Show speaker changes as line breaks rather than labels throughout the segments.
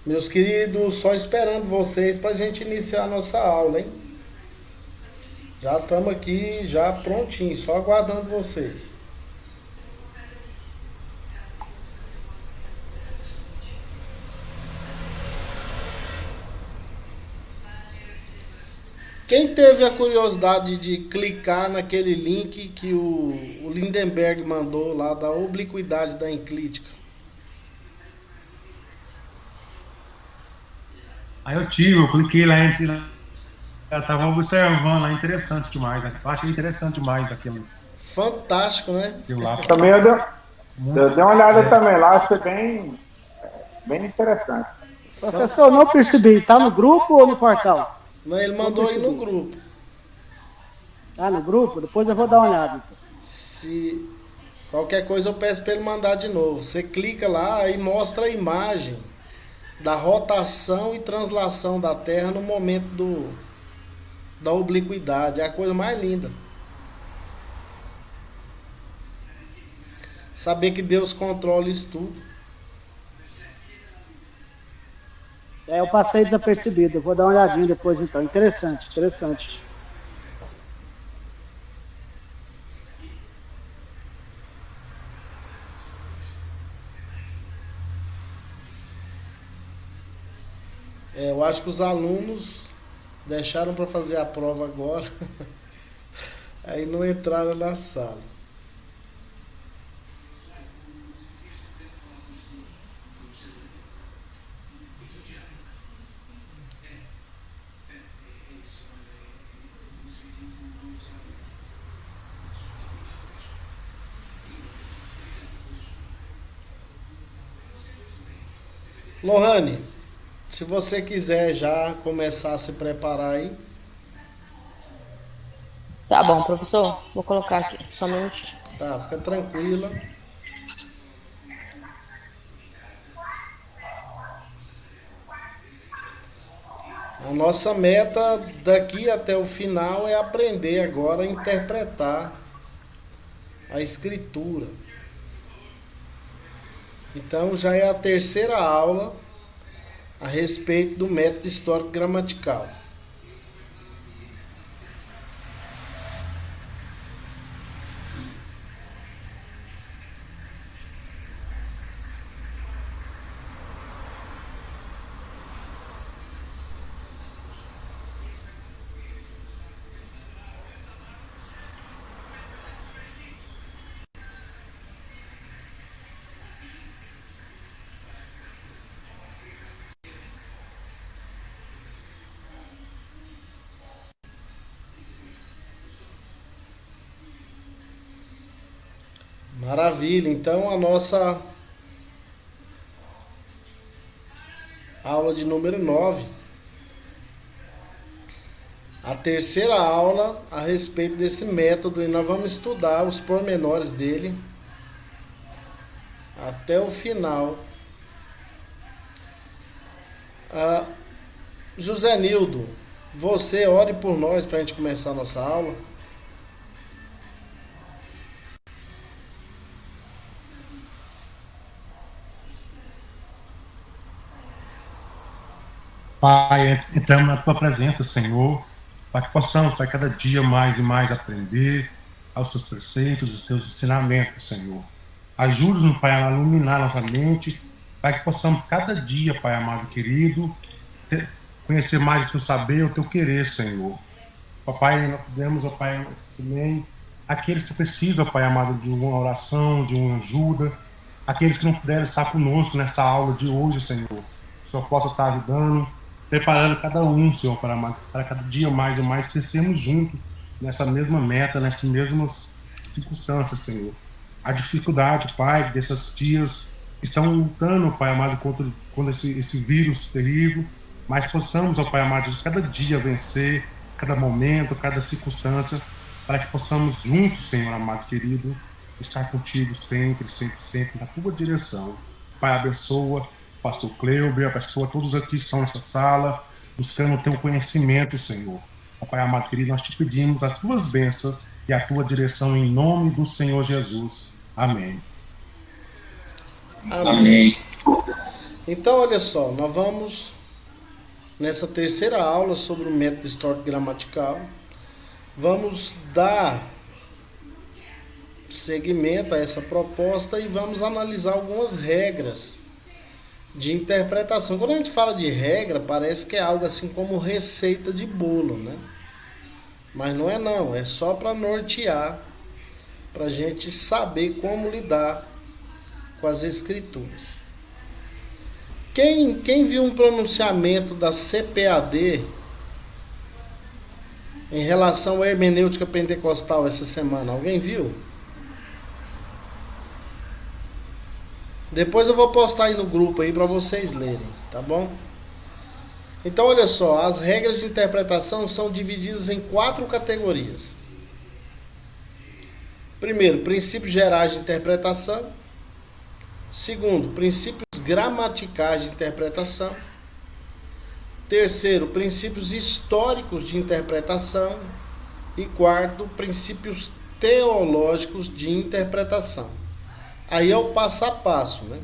Meus queridos, só esperando vocês para a gente iniciar a nossa aula, hein? Já estamos aqui, já prontinho, só aguardando vocês. Quem teve a curiosidade de clicar naquele link que o Lindenberg mandou lá da obliquidade da enclítica?
Aí eu cliquei lá, eu tava observando lá, interessante demais, né? Eu achei interessante demais
Fantástico, né?
aquilo lá.
Também eu
Muito,
dei uma olhada
é,
também lá, achei bem interessante.
Professor, não percebi. Tá no grupo ou no portal?
Mas ele
Não
mandou aí no
percebi.
grupo.
Ah, no grupo? Depois eu vou dar uma olhada. Então.
Se qualquer coisa eu peço para ele mandar de novo. Você clica lá e mostra a imagem da rotação e translação da Terra no momento da obliquidade. É a coisa mais linda. Saber que Deus controla isso tudo.
Eu passei desapercebido. Eu vou dar uma olhadinha depois então. Interessante, interessante.
Eu acho que os alunos deixaram para fazer a prova agora. Aí não entraram na sala. Lohane, se você quiser já começar a se preparar aí.
Tá bom, professor. Vou colocar aqui, só um minutinho.
Tá, fica tranquila. A nossa meta daqui até o final é aprender agora a interpretar a escritura. Então já é a terceira aula a respeito do método histórico gramatical. Maravilha, então a nossa aula de número 9, a terceira aula a respeito desse método, e nós vamos estudar os pormenores dele até o final. José Nildo, você ore por nós para a gente começar a nossa aula.
Pai, entramos na tua presença, Senhor, para que possamos, Pai, cada dia mais e mais aprender aos teus preceitos, os teus ensinamentos, Senhor. Ajude-nos, Pai, a iluminar nossa mente, para que possamos cada dia, Pai amado querido, conhecer mais o teu saber, o teu querer, Senhor. Papai, nós pedimos, ó Pai, também aqueles que precisam, Pai amado, de uma oração, de uma ajuda, aqueles que não puderam estar conosco nesta aula de hoje, Senhor. Que o Senhor possa estar ajudando, preparando cada um, Senhor, para cada dia mais e mais crescermos juntos nessa mesma meta, nessas mesmas circunstâncias, Senhor. A dificuldade, Pai, desses dias estão lutando, Pai amado, contra esse vírus terrível, mas possamos, ó Pai amado, cada dia vencer, cada momento, cada circunstância, para que possamos juntos, Senhor amado querido, estar contigo sempre, sempre, sempre na tua direção. Pai, abençoa pastor Cleuber, abençoa todos aqui que estão nessa sala, buscando o teu conhecimento, Senhor. Pai amado querido, nós te pedimos as tuas bênçãos e a tua direção em nome do Senhor Jesus. Amém.
Amém. Então, olha só, nós vamos nessa terceira aula sobre o método histórico gramatical, vamos dar seguimento a essa proposta e vamos analisar algumas regras de interpretação. Quando a gente fala de regra, parece que é algo assim como receita de bolo, né? Mas não é não, é só para nortear, para a gente saber como lidar com as escrituras. Quem viu um pronunciamento da CPAD em relação à hermenêutica pentecostal essa semana? Alguém viu? Depois eu vou postar aí no grupo aí para vocês lerem, tá bom? Então olha só, as regras de interpretação são divididas em 4 categorias. Primeiro, princípios gerais de interpretação. Segundo, princípios gramaticais de interpretação. Terceiro, princípios históricos de interpretação. E quarto, princípios teológicos de interpretação. Aí é o passo a passo, né?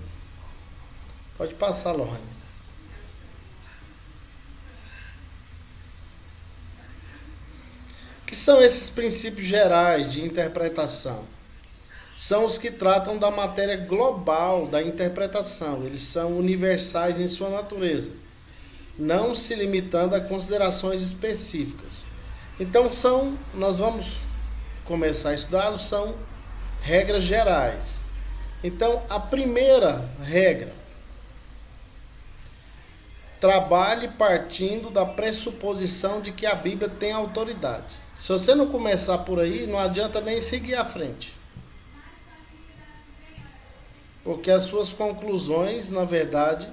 Pode passar, Lohane. O que são esses princípios gerais de interpretação? São os que tratam da matéria global da interpretação. Eles são universais em sua natureza, não se limitando a considerações específicas. Então nós vamos começar a estudá-los, são regras gerais. Então, a primeira regra: trabalhe partindo da pressuposição de que a Bíblia tem autoridade. Se você não começar por aí, não adianta nem seguir à frente. Porque as suas conclusões, na verdade,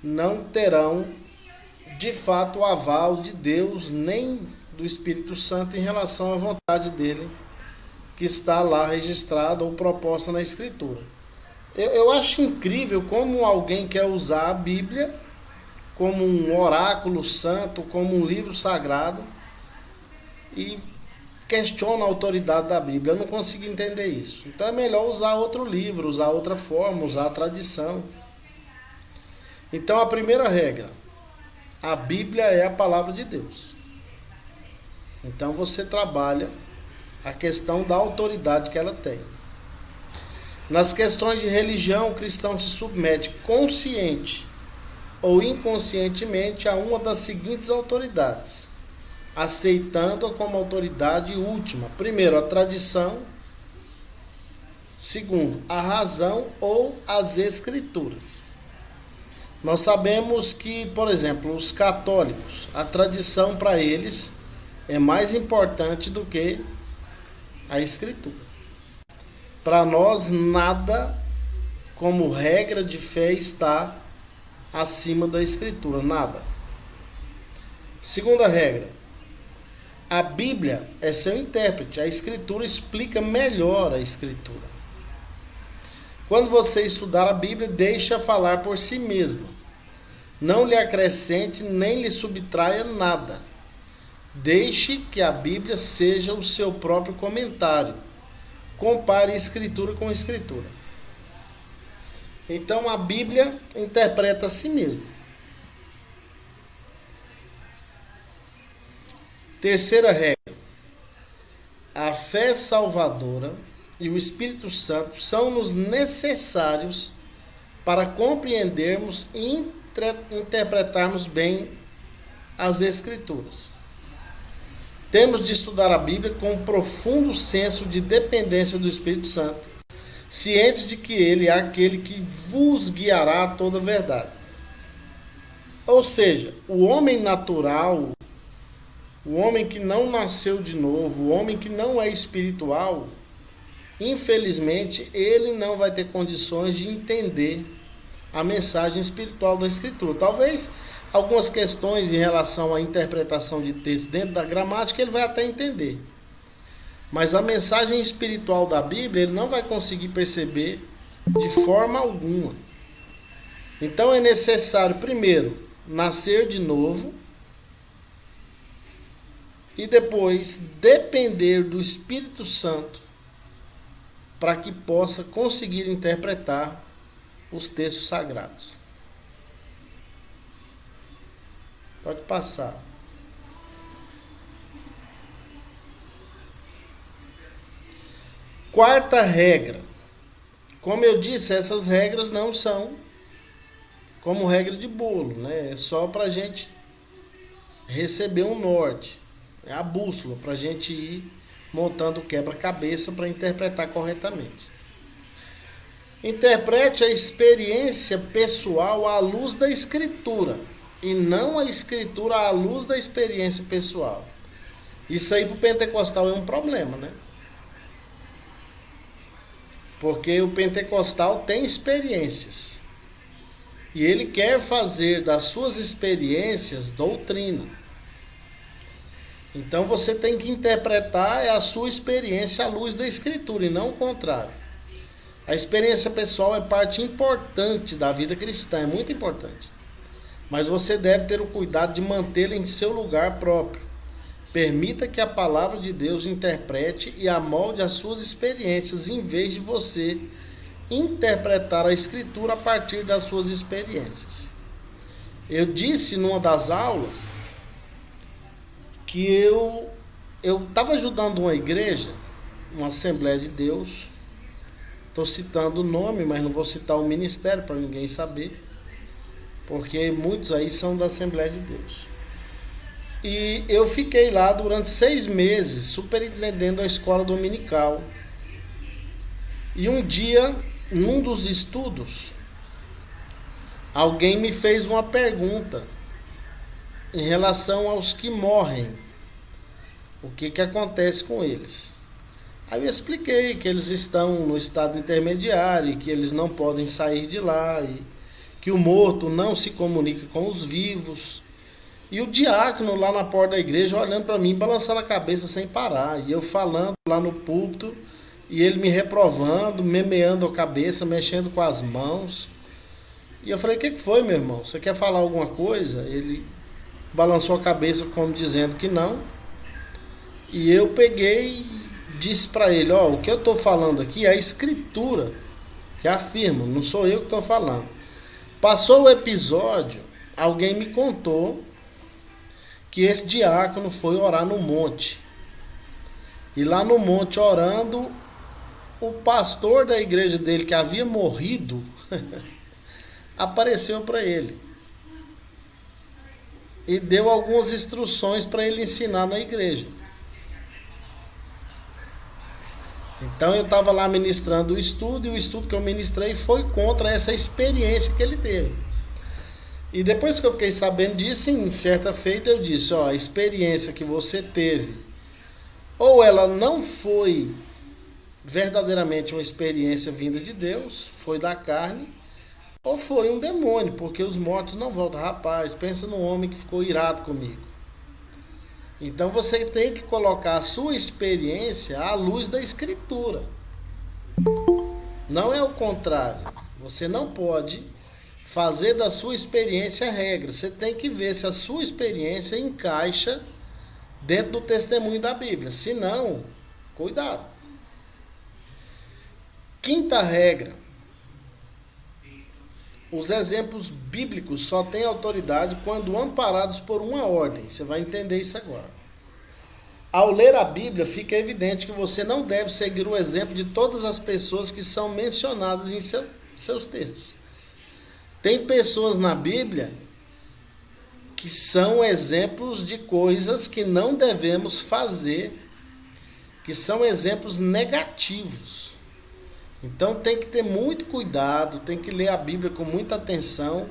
não terão, de fato, o aval de Deus, nem do Espírito Santo em relação à vontade dele, que está lá registrada ou proposta na Escritura. Eu acho incrível como alguém quer usar a Bíblia como um oráculo santo, como um livro sagrado, e questiona a autoridade da Bíblia. Eu não consigo entender isso. Então é melhor usar outro livro, usar outra forma, usar a tradição. Então a primeira regra: a Bíblia é a palavra de Deus. Então você trabalha a questão da autoridade que ela tem. Nas questões de religião, o cristão se submete consciente ou inconscientemente a uma das seguintes autoridades, aceitando-a como autoridade última. Primeiro, a tradição. Segundo, a razão ou as escrituras. Nós sabemos que, por exemplo, os católicos, a tradição para eles é mais importante do que a escritura. Para nós, nada como regra de fé está acima da escritura, nada. Segunda regra: a Bíblia é seu intérprete, a escritura explica melhor a escritura. Quando você estudar a Bíblia, deixe-a falar por si mesma. Não lhe acrescente nem lhe subtraia nada. Deixe que a Bíblia seja o seu próprio comentário. Compare escritura com escritura. Então a Bíblia interpreta a si mesma. Terceira regra: a fé salvadora e o Espírito Santo são-nos necessários para compreendermos e interpretarmos bem as Escrituras. Temos de estudar a Bíblia com um profundo senso de dependência do Espírito Santo, cientes de que Ele é aquele que vos guiará a toda a verdade. Ou seja, o homem natural, o homem que não nasceu de novo, o homem que não é espiritual, infelizmente, ele não vai ter condições de entender a mensagem espiritual da Escritura. Talvez algumas questões em relação à interpretação de texto dentro da gramática ele vai até entender. Mas a mensagem espiritual da Bíblia ele não vai conseguir perceber de forma alguma. Então é necessário, primeiro, nascer de novo e depois depender do Espírito Santo para que possa conseguir interpretar os textos sagrados. Pode passar. Quarta regra. Como eu disse, essas regras não são como regra de bolo, né? É só para a gente receber um norte. É a bússola para a gente ir montando o quebra-cabeça para interpretar corretamente. Interprete a experiência pessoal à luz da Escritura e não a Escritura à luz da experiência pessoal. Isso aí para o pentecostal é um problema, né? Porque o pentecostal tem experiências. E ele quer fazer das suas experiências doutrina. Então você tem que interpretar a sua experiência à luz da Escritura e não o contrário. A experiência pessoal é parte importante da vida cristã, é muito importante. Mas você deve ter o cuidado de mantê-la em seu lugar próprio. Permita que a palavra de Deus interprete e amolde as suas experiências, em vez de você interpretar a Escritura a partir das suas experiências. Eu disse numa das aulas que eu estava ajudando uma igreja, uma Assembleia de Deus. Estou citando o nome, mas não vou citar o ministério para ninguém saber, porque muitos aí são da Assembleia de Deus. E eu fiquei lá durante 6 meses, superintendendo a escola dominical. E um dia, num dos estudos, alguém me fez uma pergunta em relação aos que morrem. O que acontece com eles? Aí eu expliquei que eles estão no estado intermediário, que eles não podem sair de lá, e que o morto não se comunica com os vivos. E o diácono lá na porta da igreja olhando para mim, balançando a cabeça sem parar. E eu falando lá no púlpito, e ele me reprovando, memeando a cabeça, mexendo com as mãos. E eu falei, o que foi, meu irmão? Você quer falar alguma coisa? Ele balançou a cabeça como dizendo que não. E eu peguei e disse para ele, ó, o que eu estou falando aqui é a Escritura que afirma, não sou eu que estou falando. Passou o episódio, alguém me contou que esse diácono foi orar no monte. E lá no monte orando, o pastor da igreja dele, que havia morrido, apareceu para ele. E deu algumas instruções para ele ensinar na igreja. Então eu estava lá ministrando o estudo, e o estudo que eu ministrei foi contra essa experiência que ele teve. E depois que eu fiquei sabendo disso, em certa feita eu disse, ó, a experiência que você teve, ou ela não foi verdadeiramente uma experiência vinda de Deus, foi da carne, ou foi um demônio, porque os mortos não voltam. Rapaz, pensa num homem que ficou irado comigo. Então você tem que colocar a sua experiência à luz da Escritura. Não é o contrário. Você não pode fazer da sua experiência a regra. Você tem que ver se a sua experiência encaixa dentro do testemunho da Bíblia. Se não, cuidado. Quinta regra. Os exemplos bíblicos só têm autoridade quando amparados por uma ordem. Você vai entender isso agora. Ao ler a Bíblia, fica evidente que você não deve seguir o exemplo de todas as pessoas que são mencionadas em seus textos. Tem pessoas na Bíblia que são exemplos de coisas que não devemos fazer, que são exemplos negativos. Então tem que ter muito cuidado, tem que ler a Bíblia com muita atenção,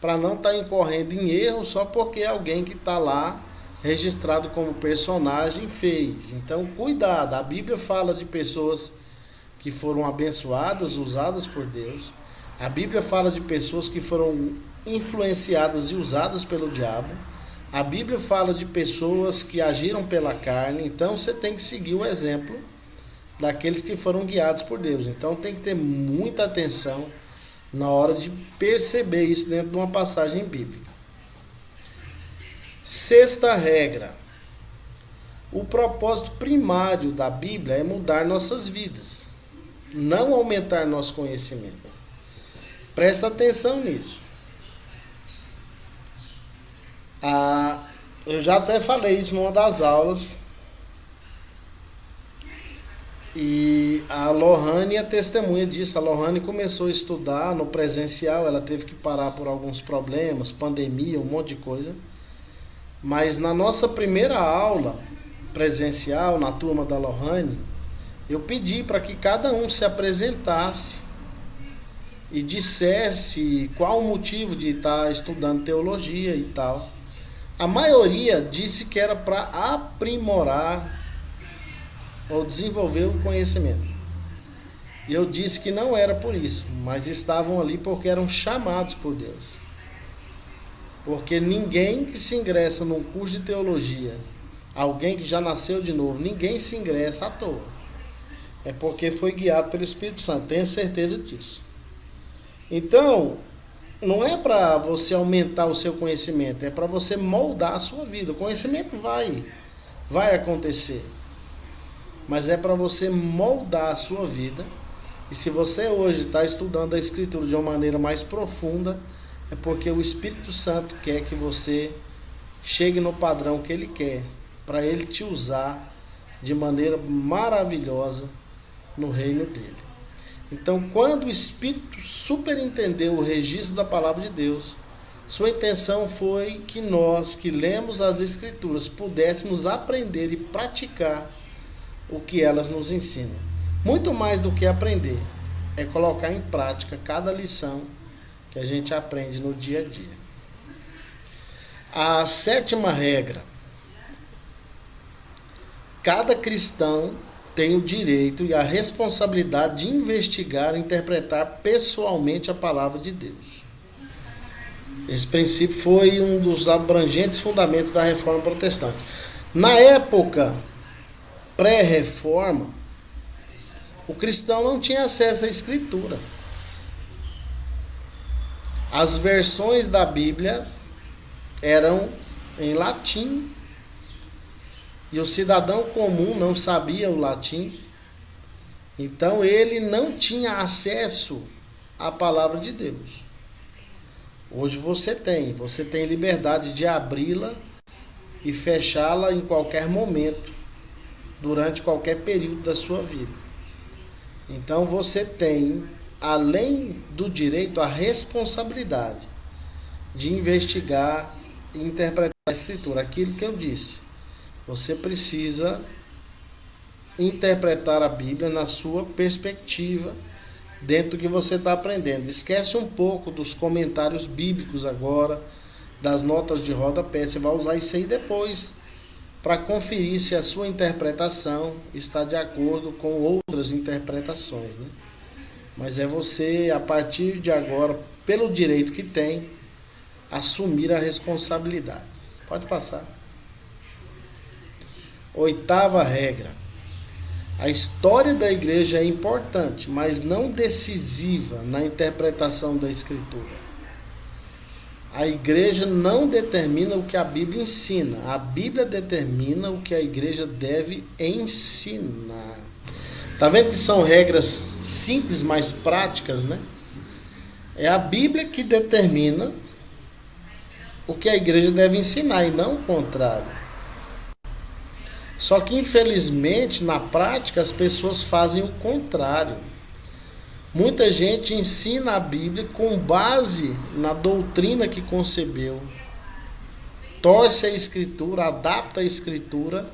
para não estar incorrendo em erro só porque alguém que está lá registrado como personagem fez. Então cuidado, a Bíblia fala de pessoas que foram abençoadas, usadas por Deus. A Bíblia fala de pessoas que foram influenciadas e usadas pelo diabo. A Bíblia fala de pessoas que agiram pela carne. Então você tem que seguir o exemplo daqueles que foram guiados por Deus. Então tem que ter muita atenção na hora de perceber isso dentro de uma passagem bíblica. Sexta regra. O propósito primário da Bíblia é mudar nossas vidas, não aumentar nosso conhecimento. Presta atenção nisso. Eu já até falei isso numa das aulas. E a Lohane é testemunha disso. A Lohane começou a estudar no presencial, ela teve que parar por alguns problemas, pandemia, um monte de coisa. Mas na nossa primeira aula presencial, na turma da Lohane, eu pedi para que cada um se apresentasse e dissesse qual o motivo de estar estudando teologia e tal. A maioria disse que era para aprimorar ou desenvolver o conhecimento. E eu disse que não era por isso, mas estavam ali porque eram chamados por Deus. Porque ninguém que se ingressa num curso de teologia, alguém que já nasceu de novo, ninguém se ingressa à toa. É porque foi guiado pelo Espírito Santo, tenha certeza disso. Então, não é para você aumentar o seu conhecimento, é para você moldar a sua vida. O conhecimento vai acontecer, mas é para você moldar a sua vida. E se você hoje está estudando a Escritura de uma maneira mais profunda, é porque o Espírito Santo quer que você chegue no padrão que Ele quer, para Ele te usar de maneira maravilhosa no reino dEle. Então, quando o Espírito superintendeu o registro da Palavra de Deus, sua intenção foi que nós, que lemos as Escrituras, pudéssemos aprender e praticar o que elas nos ensinam. Muito mais do que aprender, é colocar em prática cada lição que a gente aprende no dia a dia. A 7ª regra: cada cristão tem o direito e a responsabilidade de investigar e interpretar pessoalmente a palavra de Deus. Esse princípio foi um dos abrangentes fundamentos da Reforma Protestante. Na época pré-reforma, o cristão não tinha acesso à Escritura. As versões da Bíblia eram em latim, e o cidadão comum não sabia o latim, então ele não tinha acesso à palavra de Deus. Hoje você tem liberdade de abri-la e fechá-la em qualquer momento, durante qualquer período da sua vida. Então você tem, além do direito, a responsabilidade de investigar e interpretar a Escritura. Aquilo que eu disse, você precisa interpretar a Bíblia na sua perspectiva, dentro do que você está aprendendo. Esquece um pouco dos comentários bíblicos agora, das notas de rodapé. Você vai usar isso aí depois, para conferir se a sua interpretação está de acordo com outras interpretações, né? Mas é você, a partir de agora, pelo direito que tem, assumir a responsabilidade. Pode passar. 8ª regra: a história da igreja é importante, mas não decisiva na interpretação da Escritura. A igreja não determina o que a Bíblia ensina. A Bíblia determina o que a igreja deve ensinar. Tá vendo que são regras simples, mas práticas, né? É a Bíblia que determina o que a igreja deve ensinar e não o contrário. Só que, infelizmente, na prática, as pessoas fazem o contrário. Muita gente ensina a Bíblia com base na doutrina que concebeu. Torce a Escritura, adapta a Escritura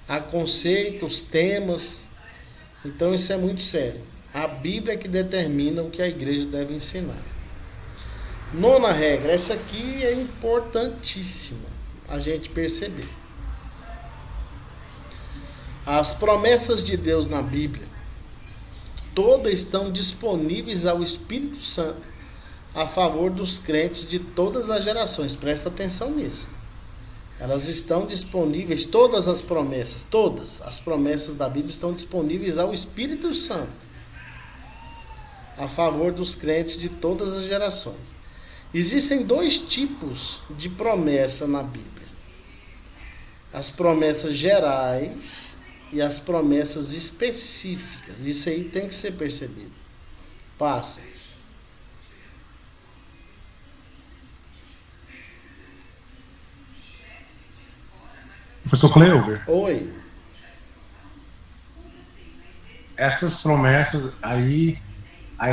a conceitos, temas. Então isso é muito sério. A Bíblia é que determina o que a igreja deve ensinar. 9ª regra, essa aqui é importantíssima a gente perceber. As promessas de Deus na Bíblia todas estão disponíveis ao Espírito Santo a favor dos crentes de todas as gerações. Presta atenção nisso. Elas estão disponíveis, todas as promessas da Bíblia estão disponíveis ao Espírito Santo a favor dos crentes de todas as gerações. Existem 2 tipos de promessa na Bíblia: as promessas gerais e as promessas específicas. Isso aí tem que ser percebido. Passa.
Professor Cleuber,
Oi.
essas promessas aí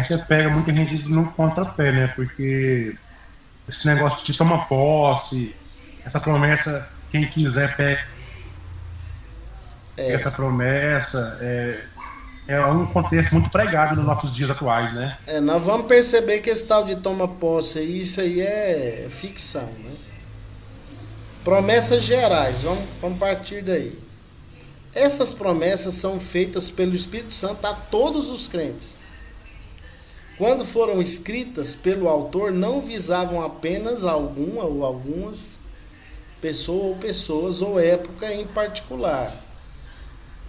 você pega muita gente no contrapé, né? Porque esse negócio de tomar posse, essa promessa, quem quiser pega essa promessa, é um contexto muito pregado nos nossos dias atuais, né?
Nós vamos perceber que esse tal de toma posse, isso aí é ficção, né? Promessas gerais, vamos partir daí. Essas promessas são feitas pelo Espírito Santo a todos os crentes. Quando foram escritas pelo autor, não visavam apenas alguma ou algumas pessoas ou época em particular.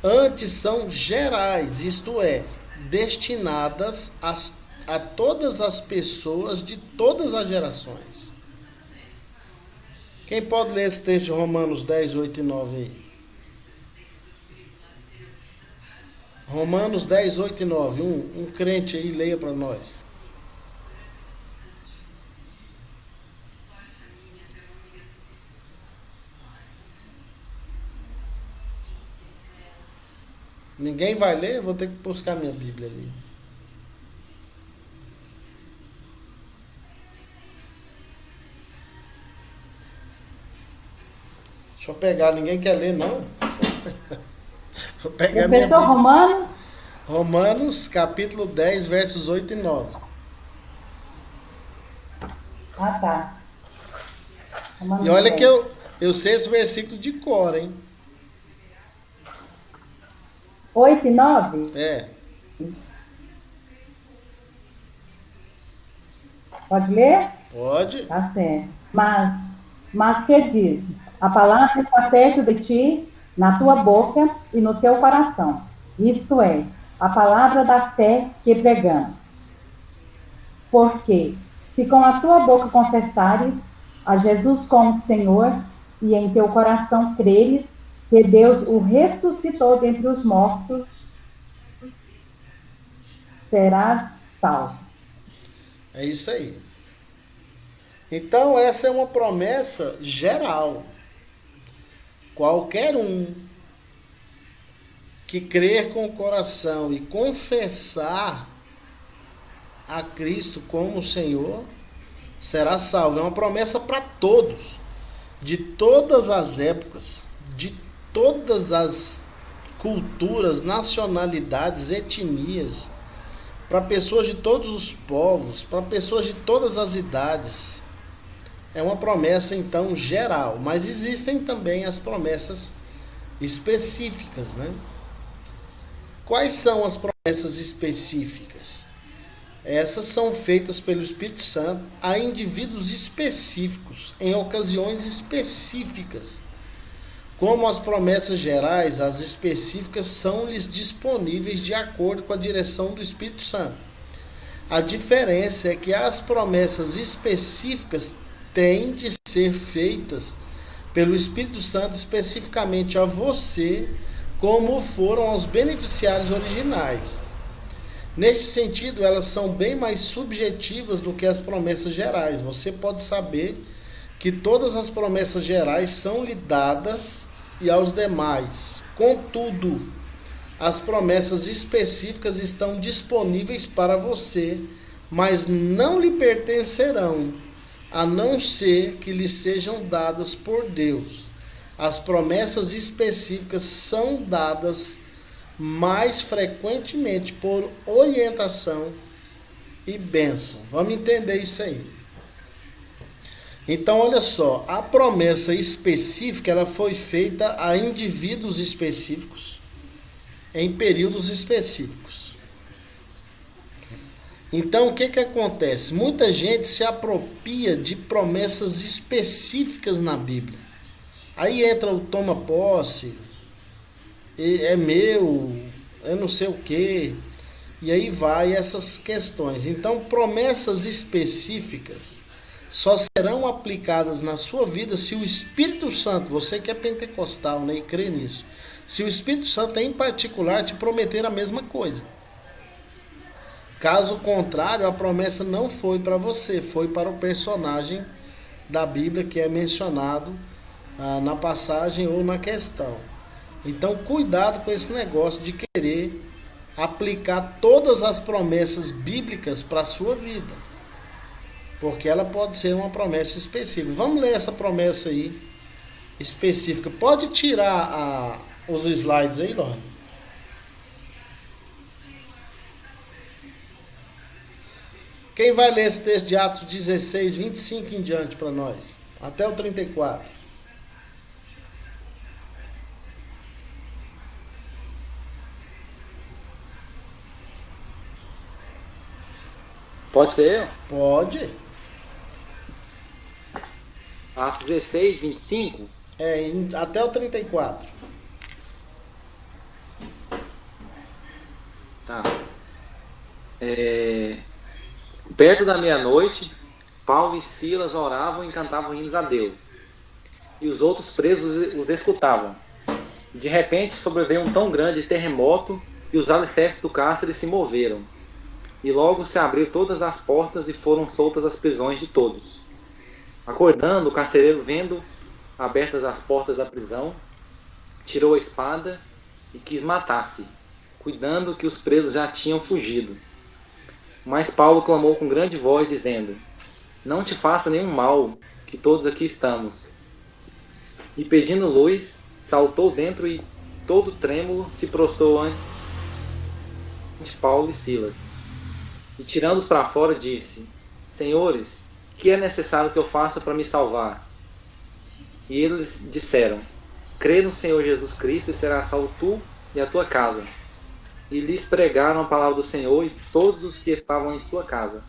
Antes são gerais, isto é, destinadas a todas as pessoas de todas as gerações. Quem pode ler esse texto de Romanos 10, 8 e 9 aí? Romanos 10, 8 e 9. Um crente aí, leia para nós. Ninguém vai ler? Vou ter que buscar minha Bíblia ali. Deixa eu pegar, ninguém quer ler, não? Vou pegar minha
Professor,
Bíblia.
Romanos?
Romanos, capítulo 10, versos 8 e 9.
Ah, tá. Romanos
E olha
10.
que eu sei esse versículo de cor, hein?
8 e 9?
É.
Pode ler?
Pode.
Tá certo. Mas que diz? A palavra está perto de ti, na tua boca e no teu coração. Isto é, a palavra da fé que pregamos. Porque, se com a tua boca confessares a Jesus como Senhor e em teu coração creres que Deus o ressuscitou dentre os mortos, serás salvo.
É isso aí. Então, essa é uma promessa geral. Qualquer um que crer com o coração e confessar a Cristo como Senhor será salvo. É uma promessa para todos, de todas as épocas, de todas as culturas, nacionalidades, etnias, para pessoas de todos os povos, para pessoas de todas as idades. É uma promessa, então, geral, mas existem também as promessas específicas, né? Quais são as promessas específicas? Essas são feitas pelo Espírito Santo a indivíduos específicos, em ocasiões específicas. Como as promessas gerais, as específicas são-lhes disponíveis de acordo com a direção do Espírito Santo. A diferença é que as promessas específicas têm de ser feitas pelo Espírito Santo especificamente a você, como foram aos beneficiários originais. Neste sentido, elas são bem mais subjetivas do que as promessas gerais. Você pode saber que todas as promessas gerais são-lhe dadas e aos demais. Contudo, as promessas específicas estão disponíveis para você, mas não lhe pertencerão, a não ser que lhe sejam dadas por Deus. As promessas específicas são dadas mais frequentemente por orientação e bênção. Vamos entender isso aí. Então, olha só, a promessa específica ela foi feita a indivíduos específicos em períodos específicos. Então, o que acontece? Muita gente se apropria de promessas específicas na Bíblia. Aí entra o toma posse, é meu, eu não sei o quê, e aí vai essas questões. Então, promessas específicas só serão aplicadas na sua vida se o Espírito Santo, você que é pentecostal, né, e crê nisso, se o Espírito Santo em particular te prometer a mesma coisa. Caso contrário, a promessa não foi para você, foi para o personagem da Bíblia que é mencionado na passagem ou na questão. Então, cuidado com esse negócio de querer aplicar todas as promessas bíblicas para a sua vida, porque ela pode ser uma promessa específica. Vamos ler essa promessa aí específica. Pode tirar os slides aí, Lorde. Quem vai ler esse texto de Atos 16, 25 em diante para nós? Até o 34.
Pode ser eu?
Pode.
Atos 16, 25?
Até o 34.
Tá. Perto da meia-noite, Paulo e Silas oravam e cantavam hinos a Deus. E os outros presos os escutavam. De repente sobreveio um tão grande terremoto e os alicerces do cárcere se moveram. E logo se abriu todas as portas e foram soltas as prisões de todos. Acordando, o carcereiro, vendo abertas as portas da prisão, tirou a espada e quis matar-se, cuidando que os presos já tinham fugido. Mas Paulo clamou com grande voz, dizendo: não te faça nenhum mal, que todos aqui estamos. E pedindo luz, saltou dentro e, todo trêmulo, se prostrou ante Paulo e Silas. E tirando-os para fora, disse: Senhores, que é necessário que eu faça para me salvar? E eles disseram: crê no Senhor Jesus Cristo e serás salvo tu e a tua casa. E lhes pregaram a palavra do Senhor e todos os que estavam em sua casa.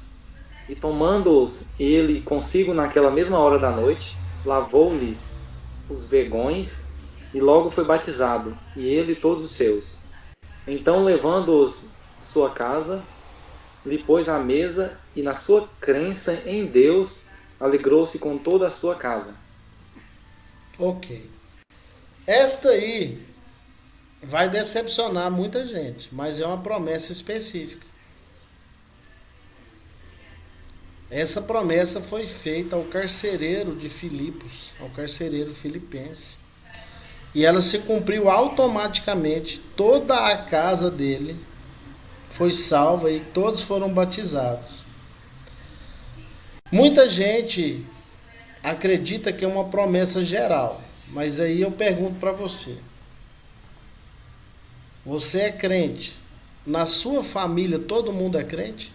E tomando-os ele consigo naquela mesma hora da noite, lavou-lhes os vergões e logo foi batizado, e ele e todos os seus. Então, levando-os sua casa, lhe pôs à mesa e, na sua crença em Deus, alegrou-se com toda a sua casa.
Ok. Esta aí vai decepcionar muita gente, mas é uma promessa específica. Essa promessa foi feita ao carcereiro de Filipos, ao carcereiro filipense. E ela se cumpriu automaticamente. Toda a casa dele foi salva e todos foram batizados. Muita gente acredita que é uma promessa geral, mas aí eu pergunto para você. Você é crente? Na sua família todo mundo é crente?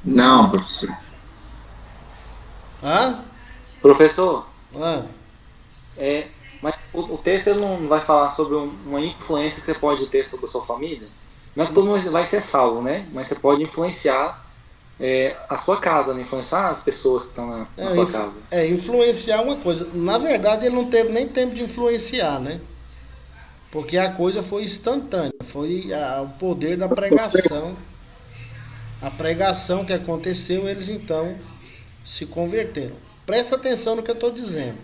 Não, professor.
Hã?
Professor,
Hã?
mas o texto ele não vai falar sobre uma influência que você pode ter sobre a sua família? Não é que todo mundo vai ser salvo, né? Mas você pode influenciar a sua casa, né? Influenciar as pessoas que estão na sua casa.
Influenciar uma coisa. Na verdade, ele não teve nem tempo de influenciar, né? Porque a coisa foi instantânea. Foi o poder da pregação. A pregação que aconteceu, eles então se converteram. Presta atenção no que eu estou dizendo.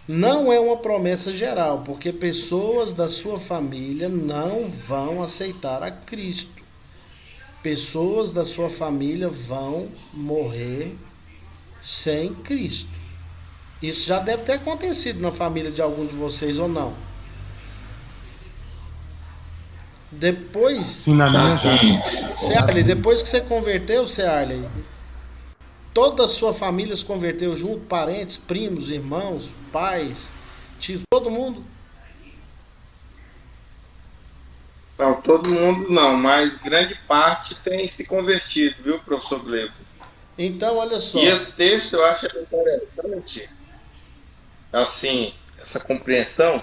Não é uma promessa geral, porque pessoas da sua família não vão aceitar a Cristo. Pessoas da sua família vão morrer sem Cristo. Isso já deve ter acontecido na família de algum de vocês ou não. Depois,
Sim, na minha
Arley, depois que você converteu, Arley, toda a sua família se converteu junto? Parentes, primos, irmãos, pais, tios, todo mundo?
Não, todo mundo não, mas grande parte tem se convertido, viu, professor Glebo?
Então, olha só.
E esse texto eu acho interessante, assim, essa compreensão,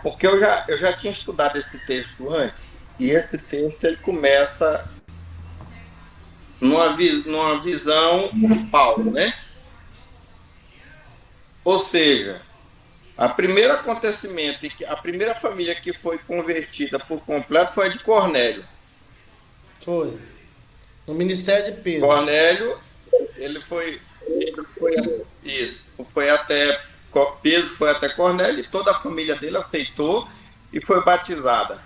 porque eu já tinha estudado esse texto antes, e esse texto ele começa numa visão de Paulo, né? Ou seja, o primeiro acontecimento, a primeira família que foi convertida por completo foi a de Cornélio.
Foi. No ministério de Pedro.
Cornélio, ele foi isso. Pedro foi até Cornélio e toda a família dele aceitou e foi batizada.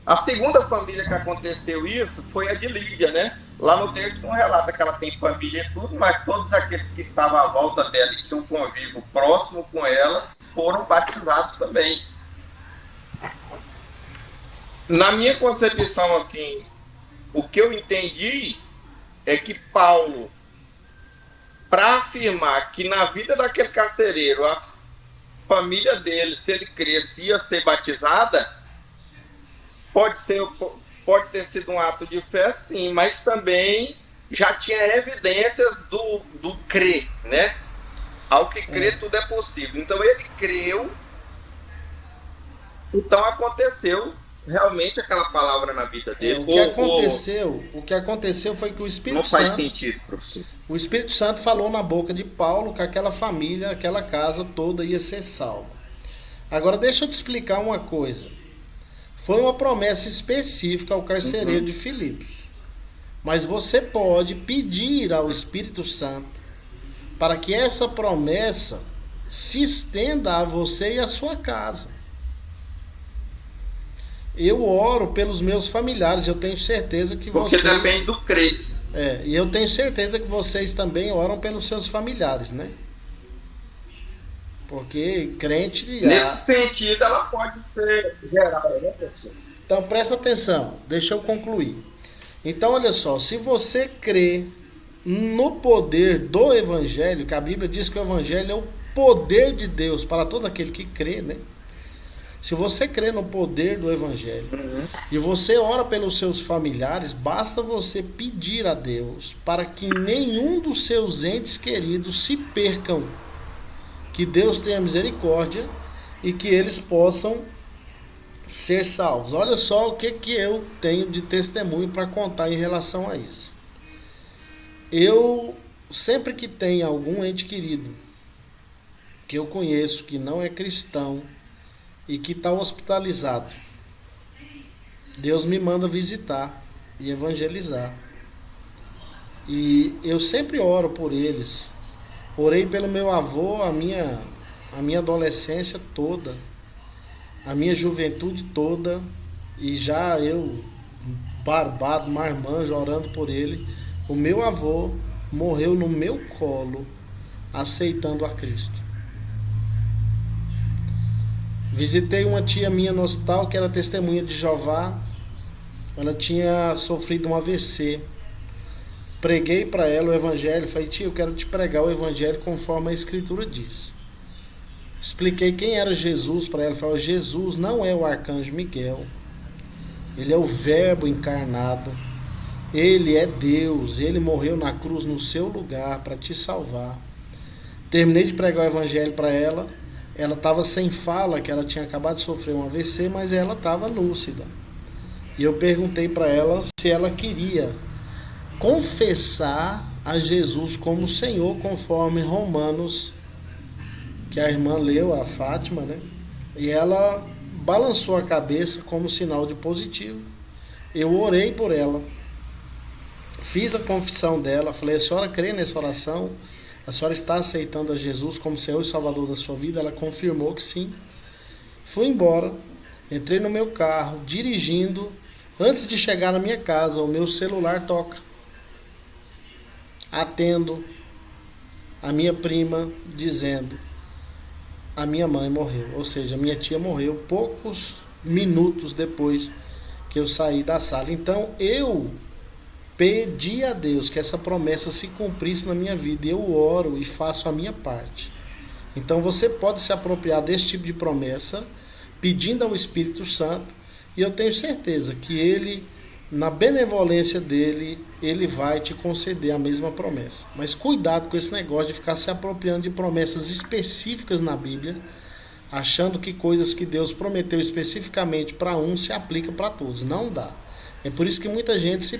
A segunda família que aconteceu isso foi a de Lídia, né? Lá no texto não relata que ela tem família e tudo, mas todos aqueles que estavam à volta dela e tinham um convívio próximo com elas foram batizados também. Na minha concepção, assim, o que eu entendi é que Paulo, para afirmar que na vida daquele carcereiro, a família dele, se ele crescia, ia ser batizada, pode ter sido um ato de fé, sim, mas também já tinha evidências do crer, né? Ao que crer, tudo é possível. Então ele creu, então aconteceu realmente aquela palavra na vida dele.
O que aconteceu foi que o Espírito
não faz
Santo,
sentido, professor.
o Espírito Santo falou na boca de Paulo que aquela família, aquela casa toda ia ser salva. Agora deixa eu te explicar uma coisa. Foi uma promessa específica ao carcereiro de Filipos. Mas você pode pedir ao Espírito Santo para que essa promessa se estenda a você e a sua casa. Eu oro pelos meus familiares, eu tenho certeza que
Porque
vocês...
depende do crer.
E eu tenho certeza que vocês também oram pelos seus familiares, né? Porque crente...
Nesse sentido, ela pode ser geral, né, professor?
Então, presta atenção, deixa eu concluir. Então, olha só, se você crê no poder do Evangelho, que a Bíblia diz que o Evangelho é o poder de Deus para todo aquele que crê, né? Se você crê no poder do Evangelho e você ora pelos seus familiares, basta você pedir a Deus para que nenhum dos seus entes queridos se percam. Que Deus tenha misericórdia e que eles possam ser salvos. Olha só o que eu tenho de testemunho para contar em relação a isso. Eu, sempre que tem algum ente querido que eu conheço que não é cristão e que está hospitalizado, Deus me manda visitar e evangelizar. E eu sempre oro por eles. Orei pelo meu avô a minha adolescência toda, a minha juventude toda, e já eu, barbado, marmanjo, orando por ele. O meu avô morreu no meu colo, aceitando a Cristo. Visitei uma tia minha no hospital, que era testemunha de Jeová. Ela tinha sofrido um AVC. Preguei para ela o evangelho. Falei: tia, eu quero te pregar o evangelho conforme a escritura diz. Expliquei quem era Jesus para ela. Falei: Jesus não é o arcanjo Miguel. Ele é o verbo encarnado. Ele é Deus. Ele morreu na cruz no seu lugar para te salvar. Terminei de pregar o evangelho para ela. Ela estava sem fala, que ela tinha acabado de sofrer um AVC, mas ela estava lúcida. E eu perguntei para ela se ela queria confessar a Jesus como Senhor, conforme Romanos, que a irmã leu, a Fátima, né? E ela balançou a cabeça como sinal de positivo. Eu orei por ela, fiz a confissão dela, falei: a senhora crê nessa oração? A senhora está aceitando a Jesus como Senhor e Salvador da sua vida? Ela confirmou que sim. Fui embora, entrei no meu carro, dirigindo. Antes de chegar na minha casa, o meu celular toca. Atendo a minha prima dizendo: a minha mãe morreu. Ou seja, minha tia morreu poucos minutos depois que eu saí da sala. Então eu pedi a Deus que essa promessa se cumprisse na minha vida. E eu oro e faço a minha parte. Então você pode se apropriar desse tipo de promessa, pedindo ao Espírito Santo. E eu tenho certeza que Ele, na benevolência dele, Ele vai te conceder a mesma promessa. Mas cuidado com esse negócio de ficar se apropriando de promessas específicas na Bíblia, achando que coisas que Deus prometeu especificamente para um se aplica para todos. Não dá. É por isso que muita gente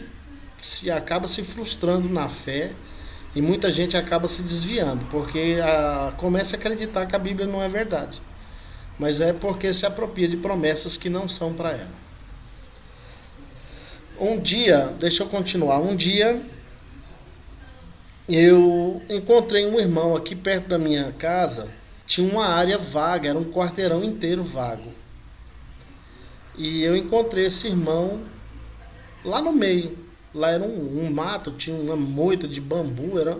se acaba se frustrando na fé e muita gente acaba se desviando, porque começa a acreditar que a Bíblia não é verdade. Mas é porque se apropria de promessas que não são para ela. Um dia, deixa eu continuar. Um dia eu encontrei um irmão aqui perto da minha casa. Tinha uma área vaga, era um quarteirão inteiro vago. E eu encontrei esse irmão lá no meio. Lá era um mato, tinha uma moita de bambu, era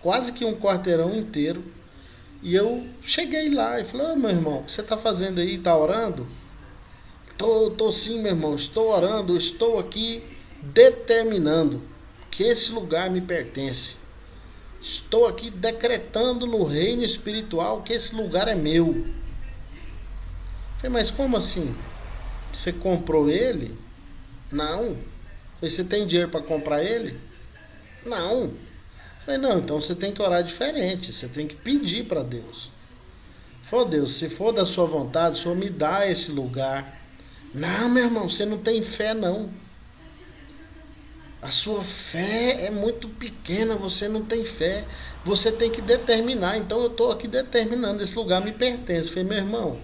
quase que um quarteirão inteiro. E eu cheguei lá e falei: ô meu irmão, o que você está fazendo aí? Está orando? Tô sim, meu irmão, estou orando, estou aqui determinando que esse lugar me pertence. Estou aqui decretando no reino espiritual que esse lugar é meu. Eu falei: mas como assim? Você comprou ele? Não. Eu falei: você tem dinheiro para comprar ele? Não. Eu falei: não, então você tem que orar diferente, você tem que pedir para Deus. Falei: Deus, se for da sua vontade, o Senhor me dá esse lugar. Não, meu irmão, você não tem fé não. A sua fé é muito pequena, você não tem fé. Você tem que determinar. Então eu estou aqui determinando, esse lugar me pertence. Eu falei: meu irmão,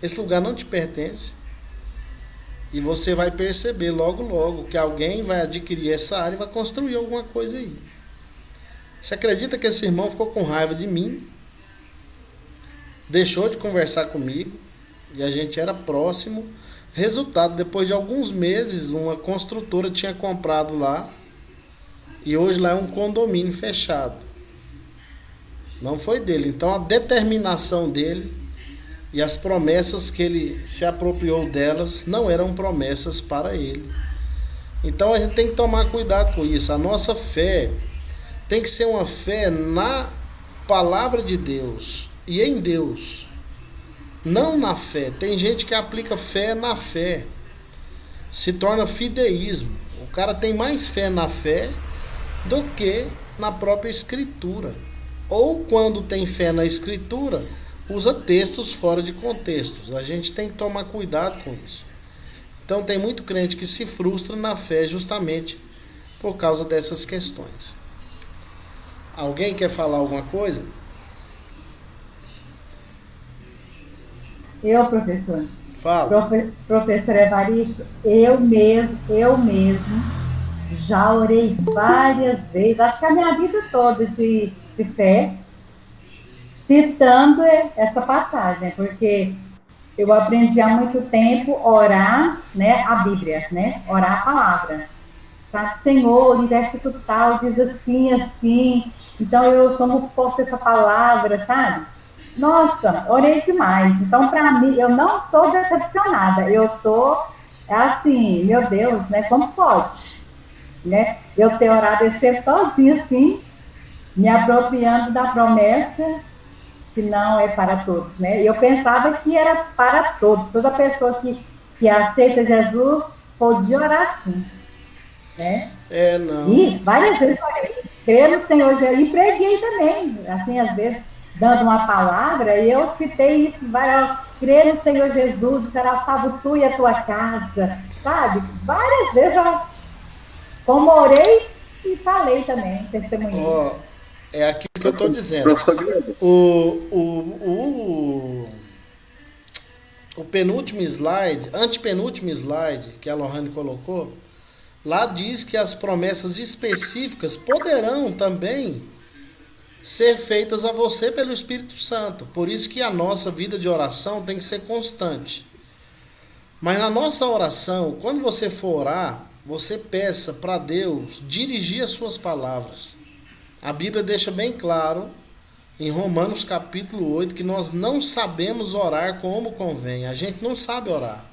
esse lugar não te pertence. E você vai perceber logo, logo que alguém vai adquirir essa área e vai construir alguma coisa aí. Você acredita que esse irmão ficou com raiva de mim? Deixou de conversar comigo. E a gente era próximo. Resultado, depois de alguns meses, uma construtora tinha comprado lá. E hoje lá é um condomínio fechado. Não foi dele. Então a determinação dele e as promessas que ele se apropriou delas não eram promessas para ele. Então a gente tem que tomar cuidado com isso. A nossa fé tem que ser uma fé na palavra de Deus e em Deus. Não na fé. Tem gente que aplica fé na fé. Se torna fideísmo. O cara tem mais fé na fé do que na própria escritura. Ou quando tem fé na escritura, usa textos fora de contextos. A gente tem que tomar cuidado com isso. Então tem muito crente que se frustra na fé justamente por causa dessas questões. Alguém quer falar alguma coisa?
Eu, professor.
Fala.
Professor Evaristo, eu mesmo já orei várias vezes, acho que a minha vida toda de fé, citando essa passagem, porque eu aprendi há muito tempo a orar, né, a Bíblia, né, orar a palavra. Tá? Senhor, o versículo tal diz assim, assim, então eu tomo posse dessa palavra, sabe? Nossa, orei demais. Então, para mim, eu não estou decepcionada. Eu estou, assim, meu Deus, né? Como pode? Né? Eu ter orado esse tempo todinho, assim, me apropriando da promessa que não é para todos, né? Eu pensava que era para todos. Toda pessoa que aceita Jesus podia orar assim, né?
Não.
E várias vezes orei. Creio no Senhor Jesus e preguei também, assim, às vezes, dando uma palavra, e eu citei isso, creio no Senhor Jesus, será salvo tu e a tua casa, sabe? Várias vezes eu como orei e falei também, testemunhei.
É aquilo que eu estou dizendo. O penúltimo slide, antepenúltimo slide que a Lohane colocou, lá diz que as promessas específicas poderão também ser feitas a você pelo Espírito Santo. Por isso que a nossa vida de oração tem que ser constante. Mas na nossa oração, quando você for orar, você peça para Deus dirigir as suas palavras. A Bíblia deixa bem claro, em Romanos capítulo 8, que nós não sabemos orar como convém. A gente não sabe orar.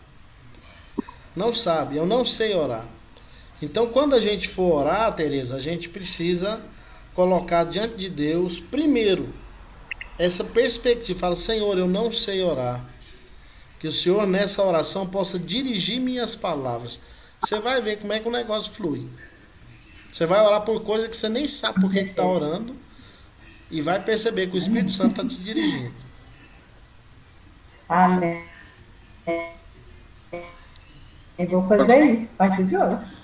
Não sabe, eu não sei orar. Então, quando a gente for orar, Tereza, a gente precisa colocar diante de Deus, primeiro, essa perspectiva. Fala: Senhor, eu não sei orar. Que o Senhor, nessa oração, possa dirigir minhas palavras. Você vai ver como é que o negócio flui. Você vai orar por coisa que você nem sabe por que está orando e vai perceber que o Espírito Santo está te dirigindo.
Amém. Eu vou fazer isso a partir de hoje.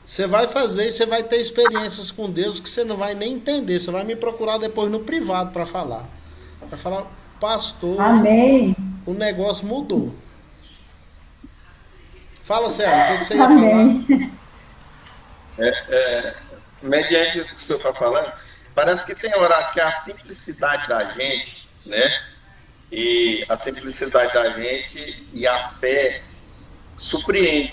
Você vai fazer e você vai ter experiências com Deus que você não vai nem entender. Você vai me procurar depois no privado para falar. Vai falar: pastor,
amém,
o negócio mudou. Fala, Sérgio, o que você ia
amém.
falar? Mediante isso que o senhor está falando, parece que tem hora que a simplicidade da gente, né? E a simplicidade da gente e a fé surpreende.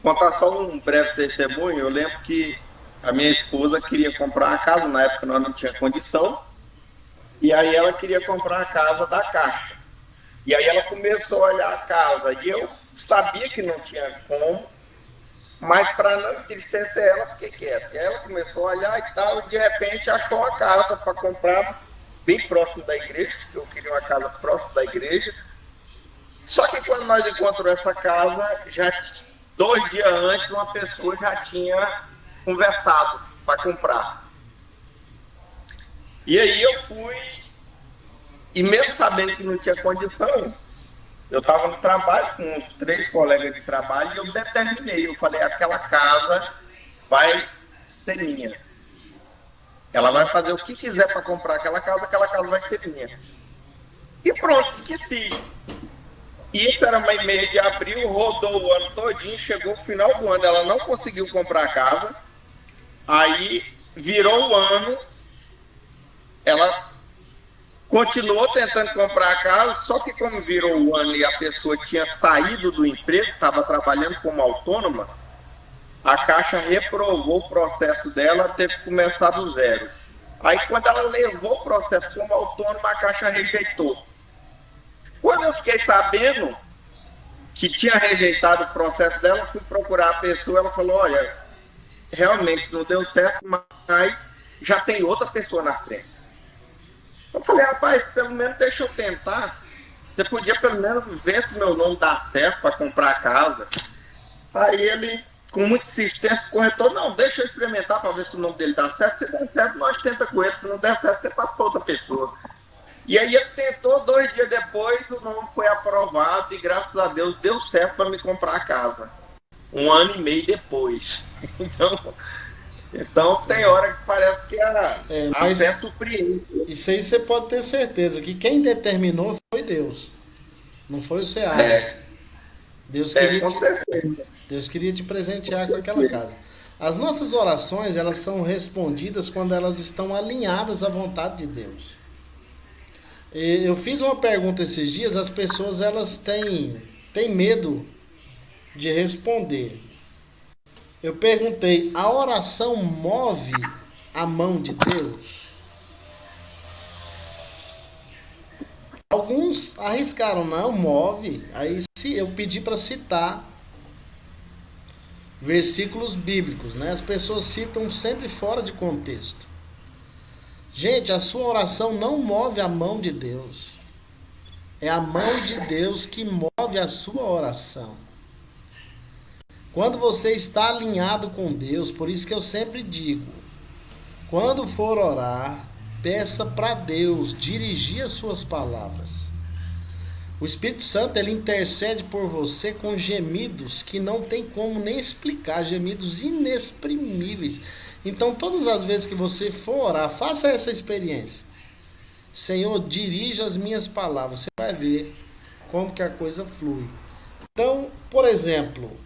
Vou contar só um breve testemunho. Eu lembro que a minha esposa queria comprar uma casa, na época nós não tinha condição, e aí ela queria comprar a casa da Caixa. E aí ela começou a olhar a casa, e eu sabia que não tinha como, mas para não entristecer ela, fiquei quieto. E aí ela começou a olhar e tal, e de repente achou a casa para comprar bem próximo da igreja, porque eu queria uma casa próximo da igreja. Só que quando nós encontramos essa casa, já 2 dias antes, uma pessoa já tinha conversado para comprar. E aí eu fui, e mesmo sabendo que não tinha condição, eu estava no trabalho com uns 3 colegas de trabalho e eu determinei, eu falei, aquela casa vai ser minha. Ela vai fazer o que quiser para comprar aquela casa vai ser minha. E pronto, esqueci. Isso era 1 de abril, rodou o ano todinho, chegou o final do ano, ela não conseguiu comprar a casa, aí virou o ano, ela continuou tentando comprar a casa, só que como virou o ano e a pessoa tinha saído do emprego, estava trabalhando como autônoma, a Caixa reprovou o processo dela, teve que começar do zero. Aí quando ela levou o processo como autônoma, a Caixa rejeitou. Quando eu fiquei sabendo que tinha rejeitado o processo dela, fui procurar a pessoa, ela falou, olha, realmente não deu certo, mas já tem outra pessoa na frente. Eu falei, rapaz, pelo menos deixa eu tentar. Você podia pelo menos ver se meu nome dá certo para comprar a casa. Aí ele, com muita insistência, o corretor, não, deixa eu experimentar para ver se o nome dele dá certo. Se der certo, nós tenta com ele. Se não der certo, você passa para outra pessoa. E aí ele tentou, 2 dias depois, o nome foi aprovado e graças a Deus deu certo para me comprar a casa. 1 ano e meio depois. Então tem hora que parece que a fé surpreende.
Isso aí você pode ter certeza, que quem determinou foi Deus. Não foi o Seara. Deus queria te presentear com aquela casa. As nossas orações, elas são respondidas quando elas estão alinhadas à vontade de Deus. Eu fiz uma pergunta esses dias, as pessoas elas têm medo de responder. Eu perguntei, a oração move a mão de Deus? Alguns arriscaram, não, move. Aí eu pedi para citar versículos bíblicos, né? As pessoas citam sempre fora de contexto. Gente, a sua oração não move a mão de Deus. É a mão de Deus que move a sua oração. Quando você está alinhado com Deus, por isso que eu sempre digo, quando for orar, peça para Deus dirigir as suas palavras. O Espírito Santo, ele intercede por você com gemidos que não tem como nem explicar, gemidos inexprimíveis. Então, todas as vezes que você for orar, faça essa experiência. Senhor, dirija as minhas palavras. Você vai ver como que a coisa flui. Então, por exemplo,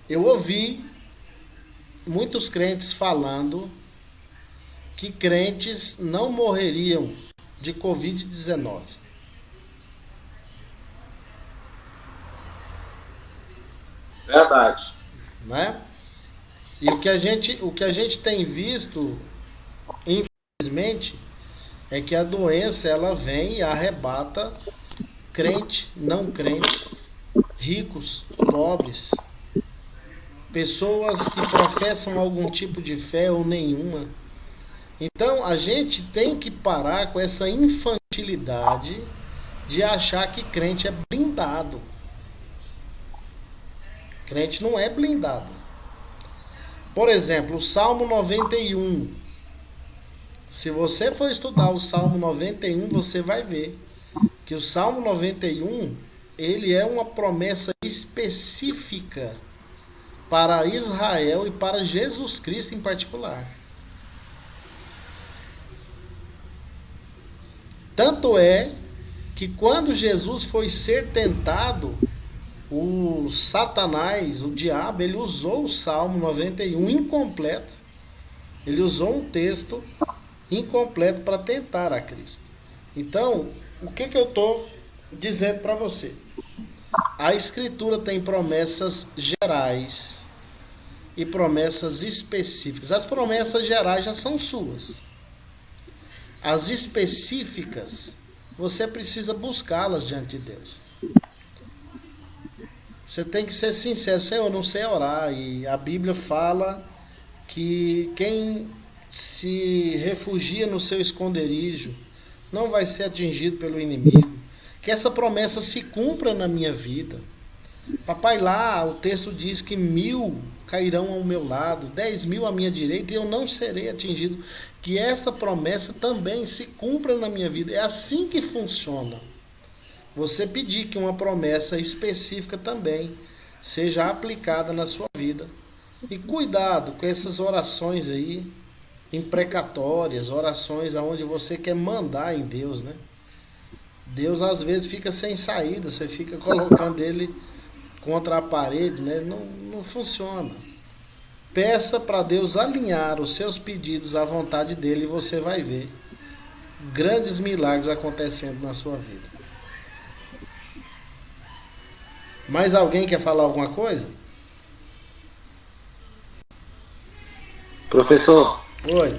eu ouvi muitos crentes falando que crentes não morreriam de Covid-19.
Verdade.
Né? E o que a gente tem visto, infelizmente, é que a doença ela vem e arrebata crente, não crente, ricos, pobres, pessoas que professam algum tipo de fé ou nenhuma. Então a gente tem que parar com essa infantilidade de achar que crente é blindado. Crente não é blindado. Por exemplo, o Salmo 91. Se você for estudar o Salmo 91, você vai ver que o Salmo 91, ele é uma promessa específica para Israel e para Jesus Cristo em particular. Tanto é que quando Jesus foi ser tentado, o Satanás, o diabo, ele usou o Salmo 91 incompleto. Ele usou um texto incompleto para tentar a Cristo. Então, o que eu estou dizendo para você? A Escritura tem promessas gerais e promessas específicas. As promessas gerais já são suas. As específicas, você precisa buscá-las diante de Deus. Você tem que ser sincero. Senhor, eu não sei orar. E a Bíblia fala que quem se refugia no seu esconderijo não vai ser atingido pelo inimigo. Que essa promessa se cumpra na minha vida. Papai, lá o texto diz que 1000 cairão ao meu lado, 10.000 à minha direita, e eu não serei atingido. Que essa promessa também se cumpra na minha vida. É assim que funciona. Você pedir que uma promessa específica também seja aplicada na sua vida. E cuidado com essas orações aí, imprecatórias, orações onde você quer mandar em Deus, né? Deus às vezes fica sem saída, você fica colocando ele contra a parede, né? Não funciona. Peça para Deus alinhar os seus pedidos à vontade dele e você vai ver grandes milagres acontecendo na sua vida. Mais alguém quer falar alguma coisa?
Professor,
Oi.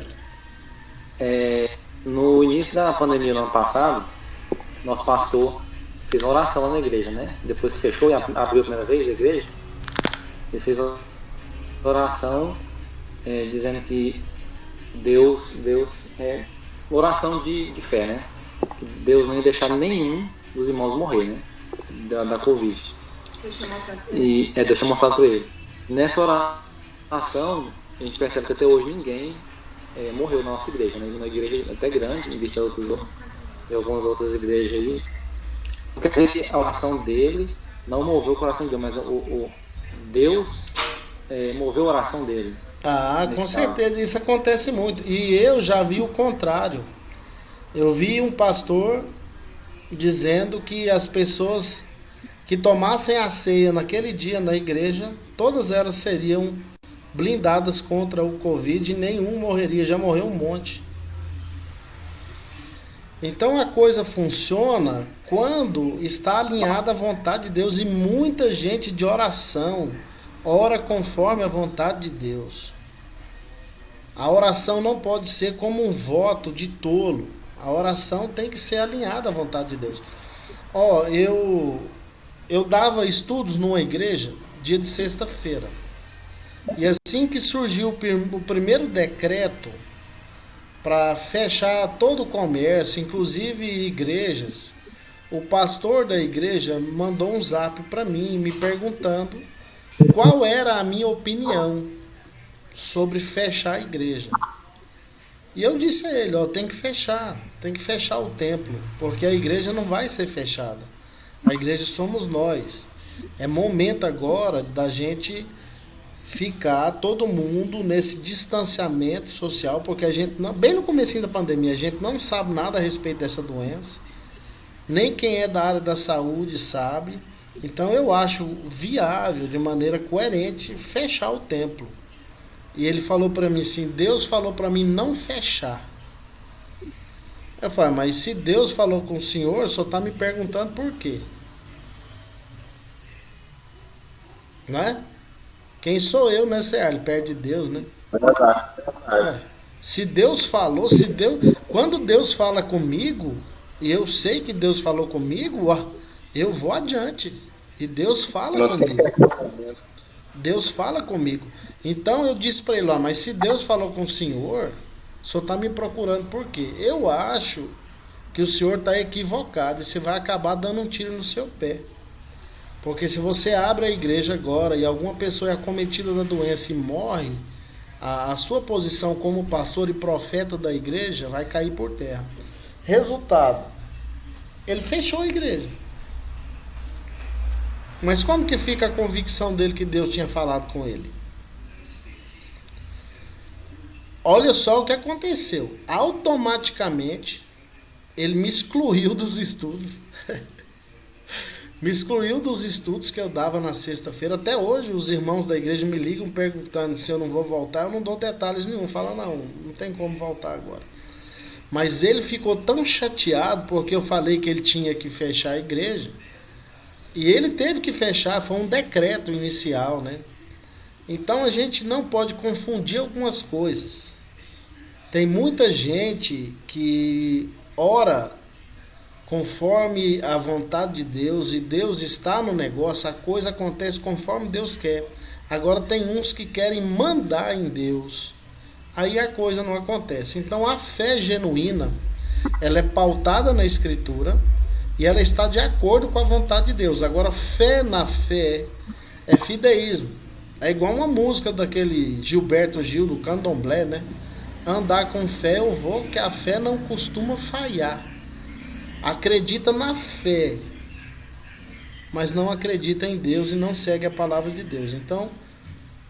no início da pandemia no ano passado, nosso pastor fez uma oração lá na igreja, né? Depois que fechou e abriu a primeira vez a igreja, ele fez uma oração dizendo que Deus oração de fé, né? Que Deus não ia deixar nenhum dos irmãos morrer, né? Da Covid. E Deus tinha mostrado para ele. Nessa oração, a gente percebe que até hoje ninguém morreu na nossa igreja, né? Uma igreja até grande, em vista de algumas outras igrejas aí. Não quer dizer que a oração dele não moveu o coração de Deus, mas o Deus moveu a oração dele.
Ah, com certeza, isso acontece muito. E eu já vi o contrário. Eu vi um pastor dizendo que as pessoas que tomassem a ceia naquele dia na igreja, todas elas seriam blindadas contra o Covid e nenhum morreria. Já morreu um monte. Então a coisa funciona quando está alinhada à vontade de Deus, e muita gente de oração ora conforme a vontade de Deus. A oração não pode ser como um voto de tolo. A oração tem que ser alinhada à vontade de Deus. Eu dava estudos numa igreja dia de sexta-feira. E assim que surgiu o primeiro decreto para fechar todo o comércio, inclusive igrejas, o pastor da igreja mandou um zap para mim me perguntando qual era a minha opinião sobre fechar a igreja. E eu disse a ele, tem que fechar o templo, porque a igreja não vai ser fechada. A igreja somos nós. É momento agora da gente ficar todo mundo nesse distanciamento social, porque a gente bem no comecinho da pandemia, a gente não sabe nada a respeito dessa doença, nem quem é da área da saúde sabe. Então eu acho viável, de maneira coerente, fechar o templo. E ele falou para mim assim, Deus falou para mim não fechar. Eu falei, mas se Deus falou com o senhor está me perguntando por quê? Não é? Quem sou eu, né, Céarle? Perto de Deus, né?
É verdade.
Se Deus falou, quando Deus fala comigo, e eu sei que Deus falou comigo, eu vou adiante. E Deus fala comigo. Deus fala comigo. Então eu disse para ele, mas se Deus falou com o senhor está me procurando por quê? Eu acho que o senhor está equivocado e você vai acabar dando um tiro no seu pé. Porque se você abre a igreja agora e alguma pessoa é acometida da doença e morre, a sua posição como pastor e profeta da igreja vai cair por terra. Resultado, ele fechou a igreja. Mas como que fica a convicção dele que Deus tinha falado com ele? Olha só o que aconteceu. Automaticamente, ele me excluiu dos estudos. Me excluiu dos estudos que eu dava na sexta-feira. Até hoje os irmãos da igreja me ligam perguntando se eu não vou voltar. Eu não dou detalhes nenhum. Falo, não tem como voltar agora. Mas ele ficou tão chateado porque eu falei que ele tinha que fechar a igreja, E ele teve que fechar, foi um decreto inicial, né? Então a gente não pode confundir algumas coisas. Tem muita gente que ora conforme a vontade de Deus e Deus está no negócio, a coisa acontece conforme Deus quer. Agora tem uns que querem mandar em Deus, aí a coisa não acontece. Então a fé genuína, ela é pautada na Escritura e ela está de acordo com a vontade de Deus. Agora fé na fé é fideísmo. É igual uma música daquele Gilberto Gil do Candomblé, né? Andar com fé eu vou, que a fé não costuma falhar. Acredita na fé, mas não acredita em Deus e não segue a palavra de Deus. Então,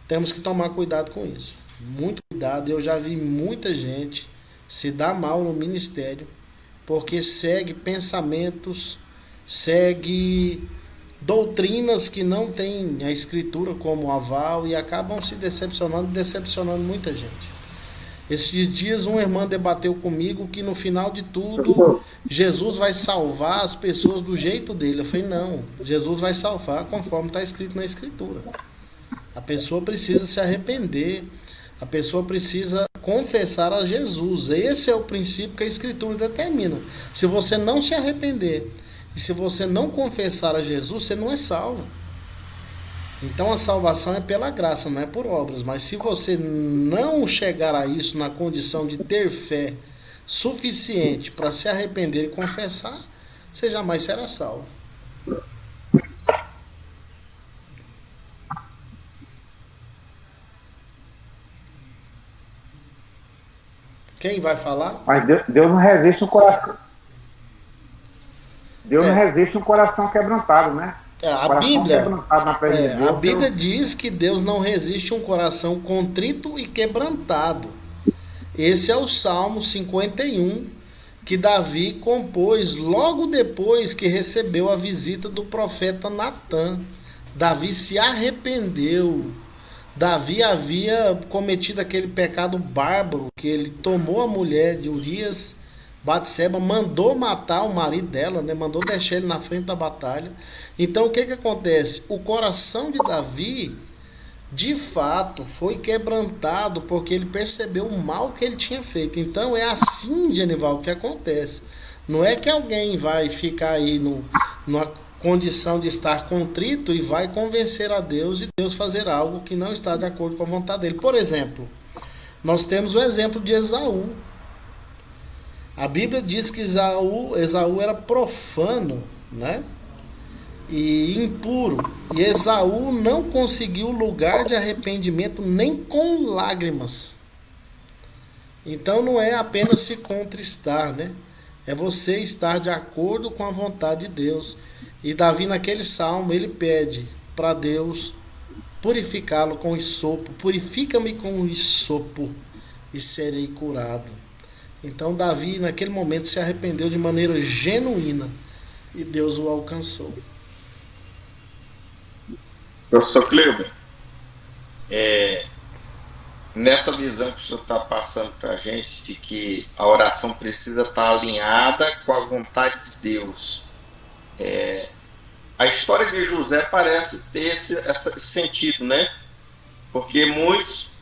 temos que tomar cuidado com isso. Muito cuidado. Eu já vi muita gente se dar mal no ministério porque segue pensamentos, segue doutrinas que não têm a Escritura como aval e acabam se decepcionando muita gente. Esses dias uma irmã debateu comigo que no final de tudo Jesus vai salvar as pessoas do jeito dele. Eu falei, não, Jesus vai salvar conforme está escrito na Escritura. A pessoa precisa se arrepender, a pessoa precisa confessar a Jesus. Esse é o princípio que a Escritura determina. Se você não se arrepender e se você não confessar a Jesus, você não é salvo. Então a salvação é pela graça, não é por obras. Mas se você não chegar a isso na condição de ter fé suficiente para se arrepender e confessar, você jamais será salvo. Quem vai falar?
Mas Deus não resiste um coração. Deus não resiste um coração quebrantado, né?
A Bíblia diz que Deus não resiste um coração contrito e quebrantado. Esse é o Salmo 51 que Davi compôs logo depois que recebeu a visita do profeta Natã. Davi se arrependeu. Davi havia cometido aquele pecado bárbaro que ele tomou a mulher de Urias, Batseba, mandou matar o marido dela, né? Mandou deixar ele na frente da batalha. Então o que acontece? O coração de Davi, de fato, foi quebrantado porque ele percebeu o mal que ele tinha feito. Então é assim, Genival, que acontece. Não é que alguém vai ficar aí numa condição de estar contrito e vai convencer a Deus e Deus fazer algo que não está de acordo com a vontade dele. Por exemplo, nós temos o exemplo de Esaú. A Bíblia diz que Esaú era profano, né? E impuro. E Esaú não conseguiu lugar de arrependimento nem com lágrimas. Então não é apenas se contristar, né? É você estar de acordo com a vontade de Deus. E Davi, naquele salmo, ele pede para Deus purificá-lo com hisopo. Purifica-me com hisopo e serei curado. Então Davi, naquele momento, se arrependeu de maneira genuína e Deus o alcançou.
Professor Cleber, nessa visão que o senhor está passando para a gente, de que a oração precisa estar alinhada com a vontade de Deus, a história de José parece ter esse sentido, né? Porque muitos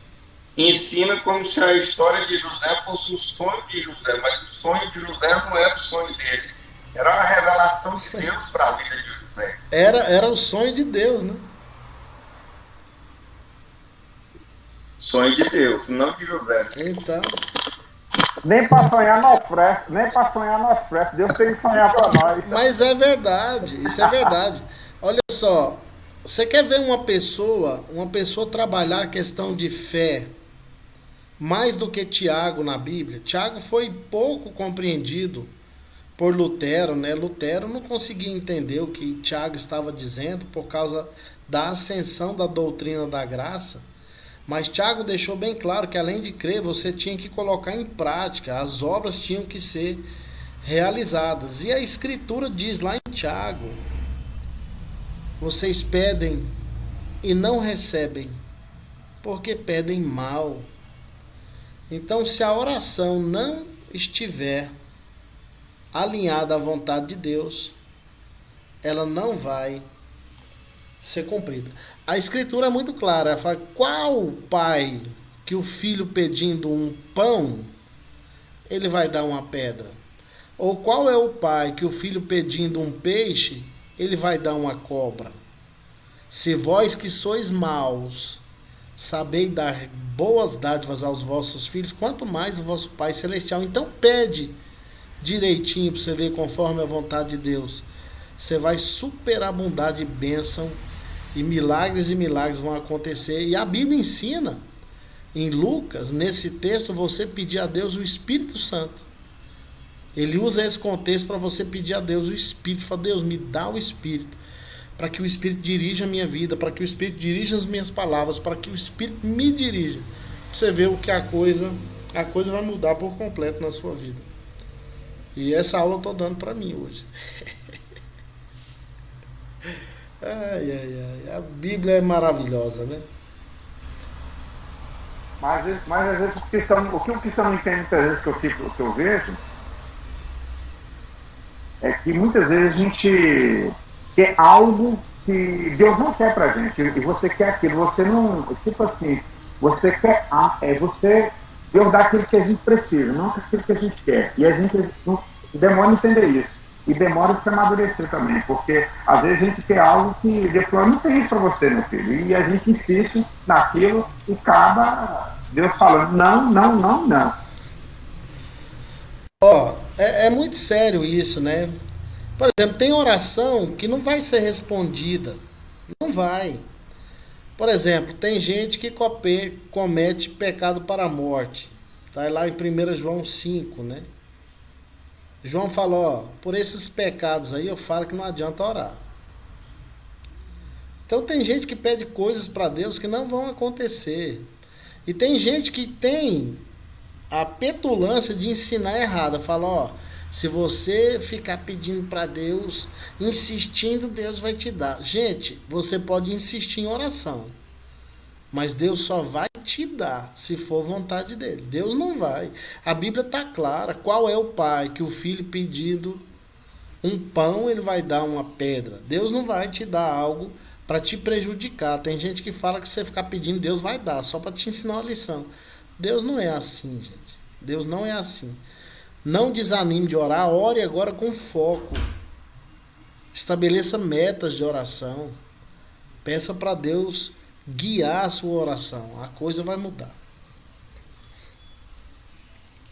ensinam como se a história de José fosse o sonho de José, mas o sonho de José não era o sonho dele. Era uma revelação de Deus para a vida de José.
Era o sonho de Deus, né?
Sonho de Deus, não de José.
Então...
Nem para sonhar nós presta. Deus tem que sonhar para nós.
Mas é verdade, isso é verdade. Olha só, você quer ver uma pessoa trabalhar a questão de fé mais do que Tiago na Bíblia? Tiago foi pouco compreendido por Lutero, né? Lutero não conseguia entender o que Tiago estava dizendo por causa da ascensão da doutrina da graça. Mas Tiago deixou bem claro que além de crer, você tinha que colocar em prática, as obras tinham que ser realizadas. E a Escritura diz lá em Tiago: vocês pedem e não recebem, porque pedem mal. Então, se a oração não estiver alinhada à vontade de Deus, ela não vai ser cumprida. A escritura é muito clara, ela fala, qual pai que o filho pedindo um pão, ele vai dar uma pedra? Ou qual é o pai que o filho pedindo um peixe, ele vai dar uma cobra? Se vós que sois maus, sabeis dar boas dádivas aos vossos filhos, quanto mais o vosso Pai Celestial. Então pede direitinho para você ver conforme a vontade de Deus. Você vai superabundar de bênção e milagres vão acontecer. E a Bíblia ensina, em Lucas, nesse texto, você pedir a Deus o Espírito Santo. Ele usa esse contexto para você pedir a Deus o Espírito. Fala, Deus, me dá o Espírito, para que o Espírito dirija a minha vida, para que o Espírito dirija as minhas palavras, para que o Espírito me dirija. Você vê o que a coisa vai mudar por completo na sua vida. E essa aula eu estou dando para mim hoje. A Bíblia é maravilhosa, né?
Mas às vezes o que o cristão não entende muitas vezes que eu vejo é que muitas vezes a gente quer algo que Deus não quer pra gente, e você quer aquilo, você não, tipo assim, você quer, Deus dá aquilo que a gente precisa, não aquilo que a gente quer, e a gente demora a entender isso, e demora a se amadurecer também, porque às vezes a gente quer algo que Deus falou, não tem isso pra você, meu filho, e a gente insiste naquilo, e acaba Deus falando, não.
É muito sério isso, né? Por exemplo, tem oração que não vai ser respondida. Não vai. Por exemplo, tem gente que comete pecado para a morte. Está lá em 1 João 5, né? João falou, por esses pecados aí eu falo que não adianta orar. Então tem gente que pede coisas para Deus que não vão acontecer. E tem gente que tem a petulância de ensinar errado. Fala, se você ficar pedindo para Deus, insistindo, Deus vai te dar. Gente, você pode insistir em oração, mas Deus só vai te dar se for vontade dele. Deus não vai. A Bíblia está clara. Qual é o pai que o filho pedindo um pão, ele vai dar uma pedra? Deus não vai te dar algo para te prejudicar. Tem gente que fala que você ficar pedindo, Deus vai dar, só para te ensinar uma lição. Deus não é assim, gente. Deus não é assim. Não desanime de orar, ore agora com foco. Estabeleça metas de oração. Peça para Deus guiar a sua oração. A coisa vai mudar.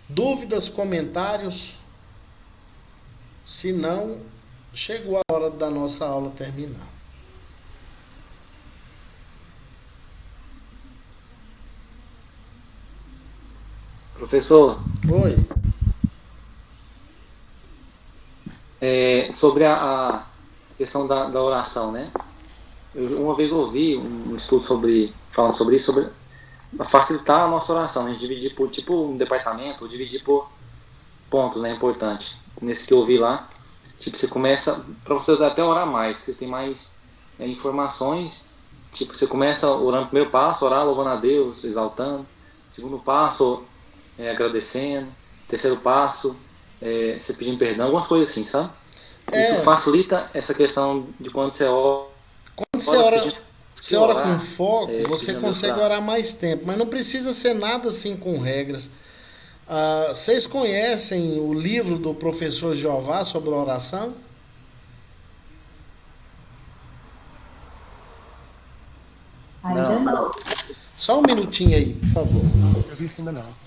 Dúvidas, comentários? Se não, chegou a hora da nossa aula terminar.
Professor.
Oi.
Sobre a questão da oração, né? Eu uma vez ouvi um estudo falando sobre isso, sobre facilitar a nossa oração, né? Dividir por tipo um departamento, ou dividir por pontos, né? Importante. Nesse que eu ouvi lá, tipo, você começa, para você até orar mais, porque você tem mais informações. Tipo, você começa orando, primeiro passo, orar louvando a Deus, exaltando. Segundo passo, agradecendo. Terceiro passo, você pedindo perdão, algumas coisas assim, sabe? Isso facilita essa questão de quando você ora.
Quando você ora com foco, você consegue orar mais tempo, mas não precisa ser nada assim com regras. Vocês conhecem o livro do professor Jeová sobre a oração?
Ainda não.
Só um minutinho aí, por favor.
Não, eu vi ainda não.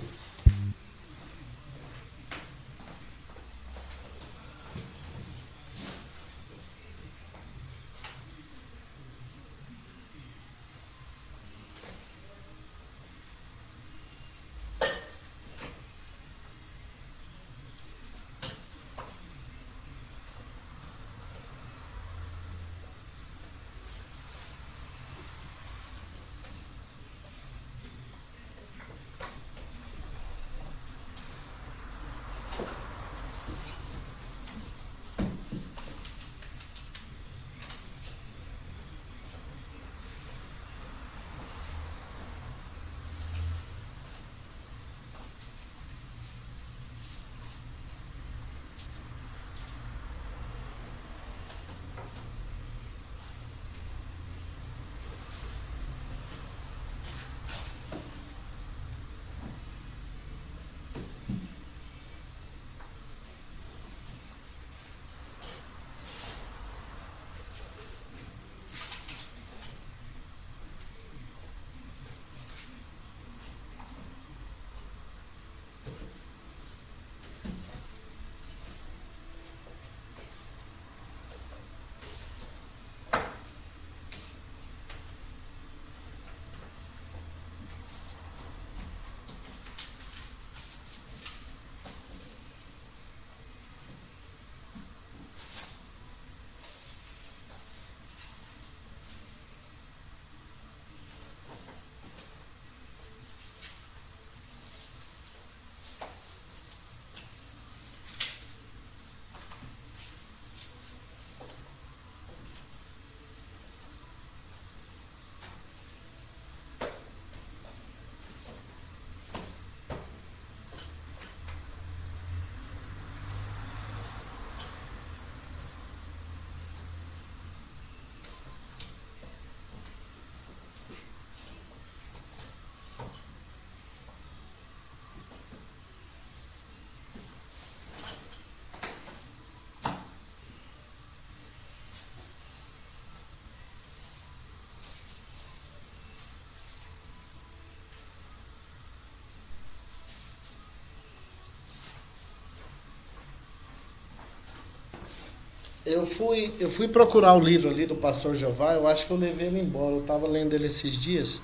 eu fui procurar o livro ali do Pastor Jeová, eu acho que eu levei ele embora. Eu estava lendo ele esses dias,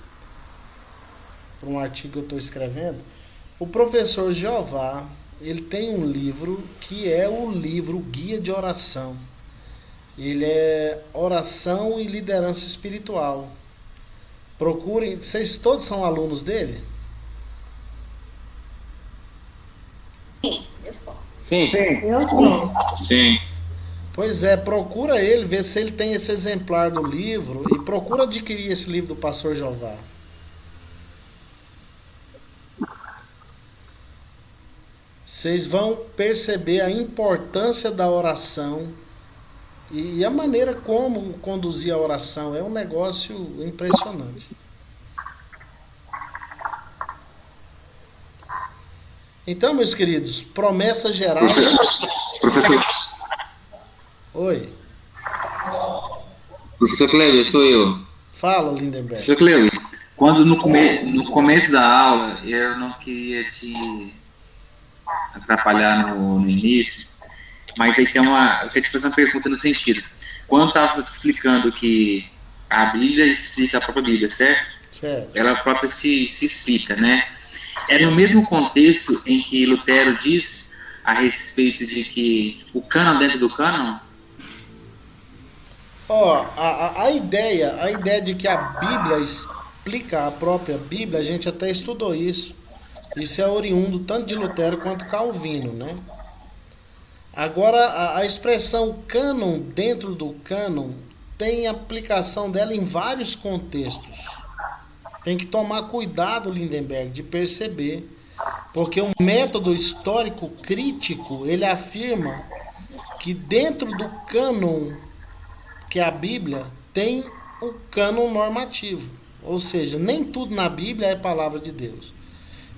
para um artigo que eu estou escrevendo. O professor Jeová, ele tem um livro que é o livro Guia de Oração. Ele é Oração e Liderança Espiritual. Procurem, vocês todos são alunos dele?
Sim.
Eu sou.
Sim.
Pois é, procura ele, vê se ele tem esse exemplar do livro e procura adquirir esse livro do Pastor Jeová. Vocês vão perceber a importância da oração e a maneira como conduzir a oração. É um negócio impressionante. Então, meus queridos, promessas gerais.
Professor,
Oi,
professor Cleber, sou eu.
fala, Lindenberg.
Professor Cleber, quando no começo da aula eu não queria te atrapalhar no início, mas aí eu quero te fazer uma pergunta no sentido. Quando eu estava explicando que a Bíblia explica a própria Bíblia, certo?
Certo.
Ela própria se explica, né? É no mesmo contexto em que Lutero diz a respeito de que o cânon dentro do cânon.
Ó, a ideia de que a Bíblia explica a própria Bíblia, a gente até estudou isso. Isso é oriundo tanto de Lutero quanto Calvino, né? Agora, a expressão cânon dentro do cânon tem aplicação dela em vários contextos. Tem que tomar cuidado, Lindenberg, de perceber, porque o método histórico crítico, ele afirma que dentro do cânon, que é a Bíblia, tem o cânon normativo. Ou seja, nem tudo na Bíblia é palavra de Deus.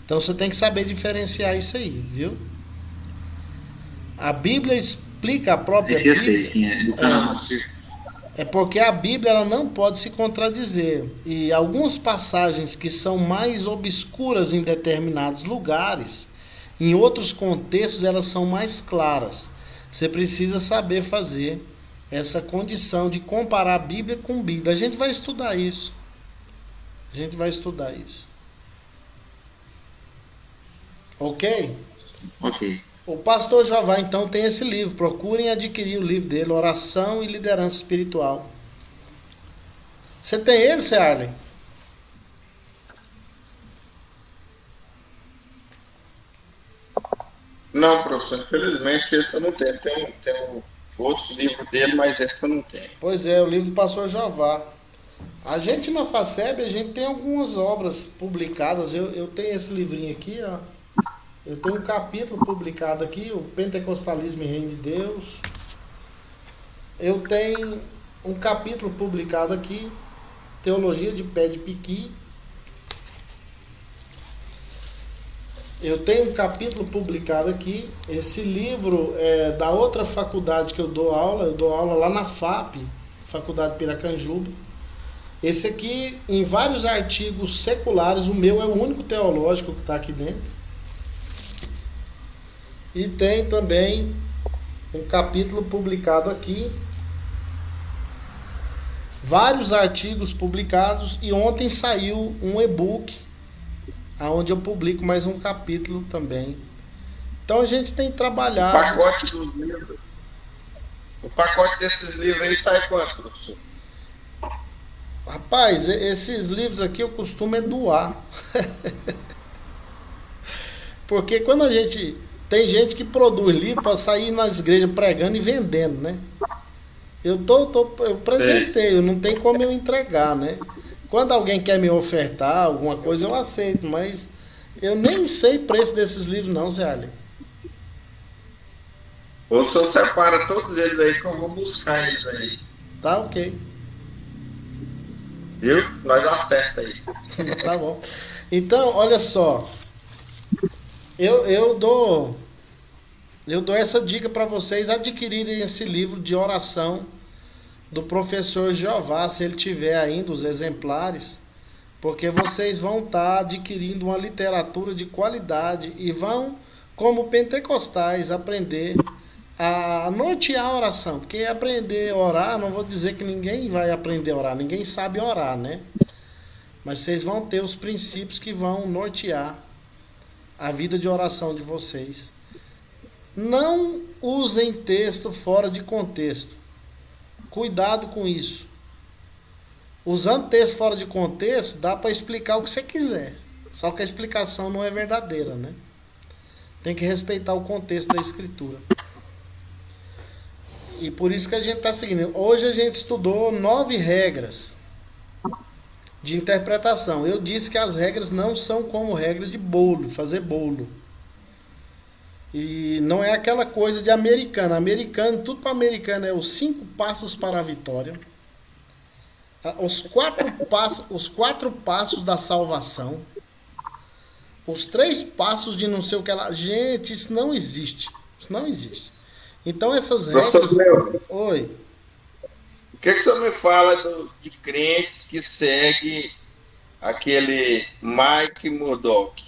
Então você tem que saber diferenciar isso aí, viu? A Bíblia explica a própria
Esse eu
Bíblia.
sei, sim, é do cânon.
É porque a Bíblia ela não pode se contradizer. E algumas passagens que são mais obscuras em determinados lugares, em outros contextos elas são mais claras. Você precisa saber fazer essa condição de comparar a Bíblia com Bíblia. A gente vai estudar isso. Ok?
Ok.
O pastor Jeová, então, tem esse livro. Procurem adquirir o livro dele, Oração e Liderança Espiritual. Você tem ele, Arlen?
Não, professor, infelizmente esse eu não tenho. Tenho outros livros dele, mas esse eu não tenho.
Pois é, o livro do pastor Jeová. A gente na FACEB, a gente tem algumas obras publicadas. Eu tenho esse livrinho aqui, ó. Eu tenho um capítulo publicado aqui, o Pentecostalismo e Reino de Deus. Eu tenho um capítulo publicado aqui, Teologia de Pé de Piqui. Eu tenho um capítulo publicado aqui. Esse livro é da outra faculdade que eu dou aula lá na FAP, Faculdade Piracanjuba. Esse aqui, em vários artigos seculares, o meu é o único teológico que está aqui dentro. E tem também um capítulo publicado aqui, vários artigos publicados, e ontem saiu um e-book onde eu publico mais um capítulo também. Então a gente tem trabalhado.
O pacote dos livros. O pacote desses livros aí sai quanto, professor?
Rapaz, esses livros aqui eu costumo doar. Porque quando a gente... Tem gente que produz livro para sair nas igrejas pregando e vendendo, né? Eu presenteio, não tem como eu entregar, né? Quando alguém quer me ofertar alguma coisa, eu aceito, mas eu nem sei o preço desses livros não, Zé Arlen.
Ou se eu separa todos eles aí que eu vou buscar eles aí.
Tá ok.
Viu? Nós acerta aí.
Tá bom. Então, olha só. Eu dou essa dica para vocês adquirirem esse livro de oração do professor Jeová, se ele tiver ainda os exemplares, porque vocês vão estar adquirindo uma literatura de qualidade e vão, como pentecostais, aprender a nortear a oração, porque aprender a orar, não vou dizer que ninguém vai aprender a orar, ninguém sabe orar, né? Mas vocês vão ter os princípios que vão nortear a vida de oração de vocês. Não usem texto fora de contexto. Cuidado com isso. Usando texto fora de contexto, dá para explicar o que você quiser. Só que a explicação não é verdadeira, né? Tem que respeitar o contexto da escritura. E por isso que a gente está seguindo. Hoje a gente estudou 9 regras de interpretação. Eu disse que as regras não são como regra de bolo, fazer bolo. E não é aquela coisa de americano. Americano, tudo para americano é os 5 passos para a vitória. Os 4 passos da salvação. Os 3 passos de não sei o que lá. Gente, isso não existe. Isso não existe. Então essas regras... Oi.
O que o senhor me fala de crentes que seguem aquele Mike Murdock?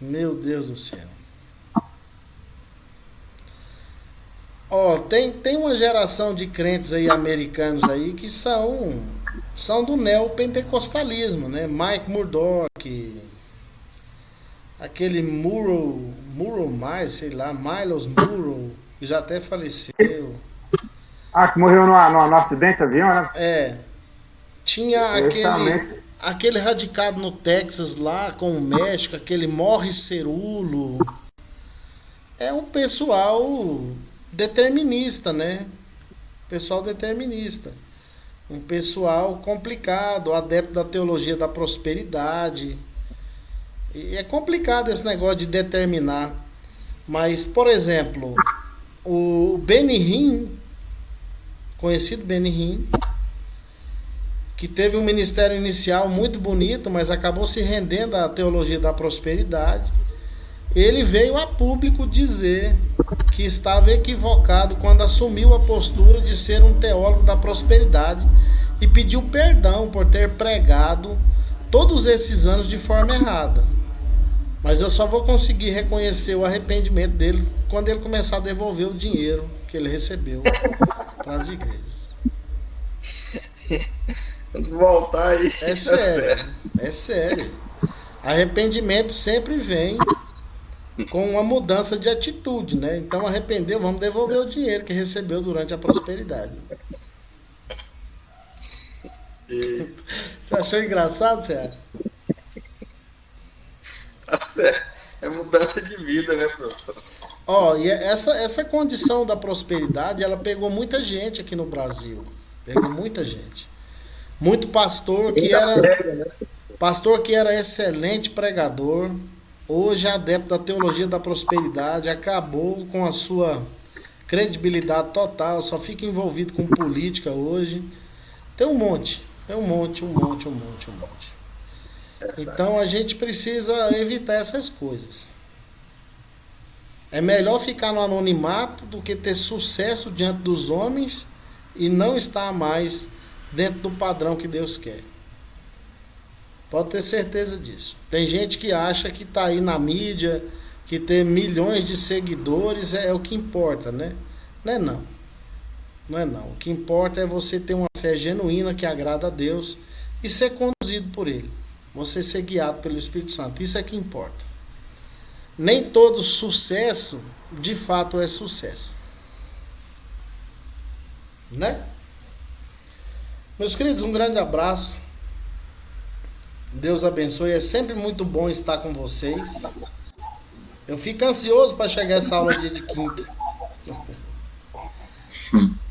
Meu Deus do céu. Ó, tem uma geração de crentes aí americanos aí que são do neopentecostalismo, né? Mike Murdock, aquele Murrow mais, sei lá, Miles Murrow, que já até faleceu.
Que morreu no acidente de avião, né?
É. Tinha aquele radicado no Texas lá com o México, aquele Morris Cerulo. É um pessoal determinista, né? Pessoal determinista. Um pessoal complicado, adepto da teologia da prosperidade. E é complicado esse negócio de determinar. Mas, por exemplo, o Benny Hinn, conhecido Benny Hinn, que teve um ministério inicial muito bonito, mas acabou se rendendo à teologia da prosperidade. Ele veio a público dizer que estava equivocado quando assumiu a postura de ser um teólogo da prosperidade e pediu perdão por ter pregado todos esses anos de forma errada. Mas eu só vou conseguir reconhecer o arrependimento dele quando ele começar a devolver o dinheiro que ele recebeu para as igrejas.
Vamos voltar aí.
É sério, é sério. Arrependimento sempre vem com uma mudança de atitude, né? Então arrependeu, vamos devolver o dinheiro que recebeu durante a prosperidade. Você achou engraçado, Sérgio?
É mudança de vida, né, professor?
Ó, e essa condição da prosperidade, ela pegou muita gente aqui no Brasil. Pegou muita gente. Muito pastor que era excelente pregador, hoje é adepto da teologia da prosperidade, acabou com a sua credibilidade total, só fica envolvido com política hoje. Tem um monte. Então a gente precisa evitar essas coisas. É melhor ficar no anonimato do que ter sucesso diante dos homens e não estar mais dentro do padrão que Deus quer. Pode ter certeza disso. Tem gente que acha que está aí na mídia, que ter milhões de seguidores é o que importa, né? Não é não. Não é não. O que importa é você ter uma fé genuína que agrada a Deus e ser conduzido por Ele. Você ser guiado pelo Espírito Santo. Isso é que importa. Nem todo sucesso, de fato, é sucesso. Né? Meus queridos, um grande abraço. Deus abençoe. É sempre muito bom estar com vocês. Eu fico ansioso para chegar essa aula dia de quinta.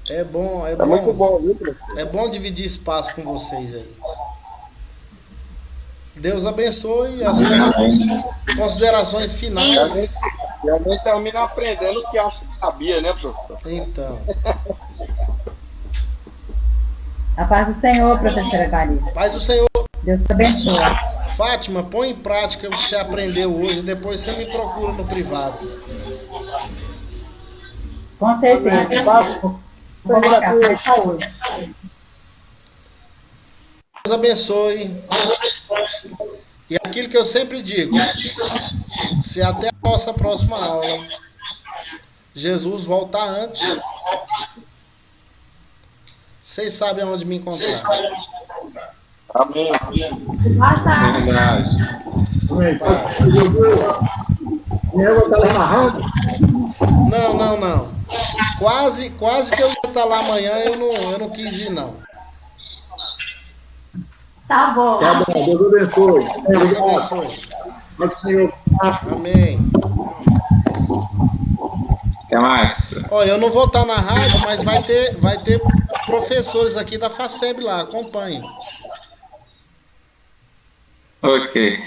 É bom, é bom.
Muito bom, viu, professor?
É bom dividir espaço com vocês aí. Deus abençoe. As considerações finais.
E a gente termina aprendendo o que acha que sabia, né, professor?
Então.
A paz do Senhor, professora Clarice.
Paz do Senhor.
Deus te abençoe.
Fátima, põe em prática o que você aprendeu hoje. Depois você me procura no privado.
Com certeza. Vou marcar hoje.
Deus abençoe. E aquilo que eu sempre digo, se até a nossa próxima aula Jesus volta antes. Vocês sabem onde me encontrar.
Amém.
Verdade.
Não. Quase que eu ia estar lá amanhã, eu não quis ir, não.
Tá bom.
Deus abençoe.
Deus abençoe.
Senhor.
Amém.
Até mais.
Ó, eu não vou estar na rádio, mas vai ter professores aqui da FACEB lá, acompanhem.
Ok.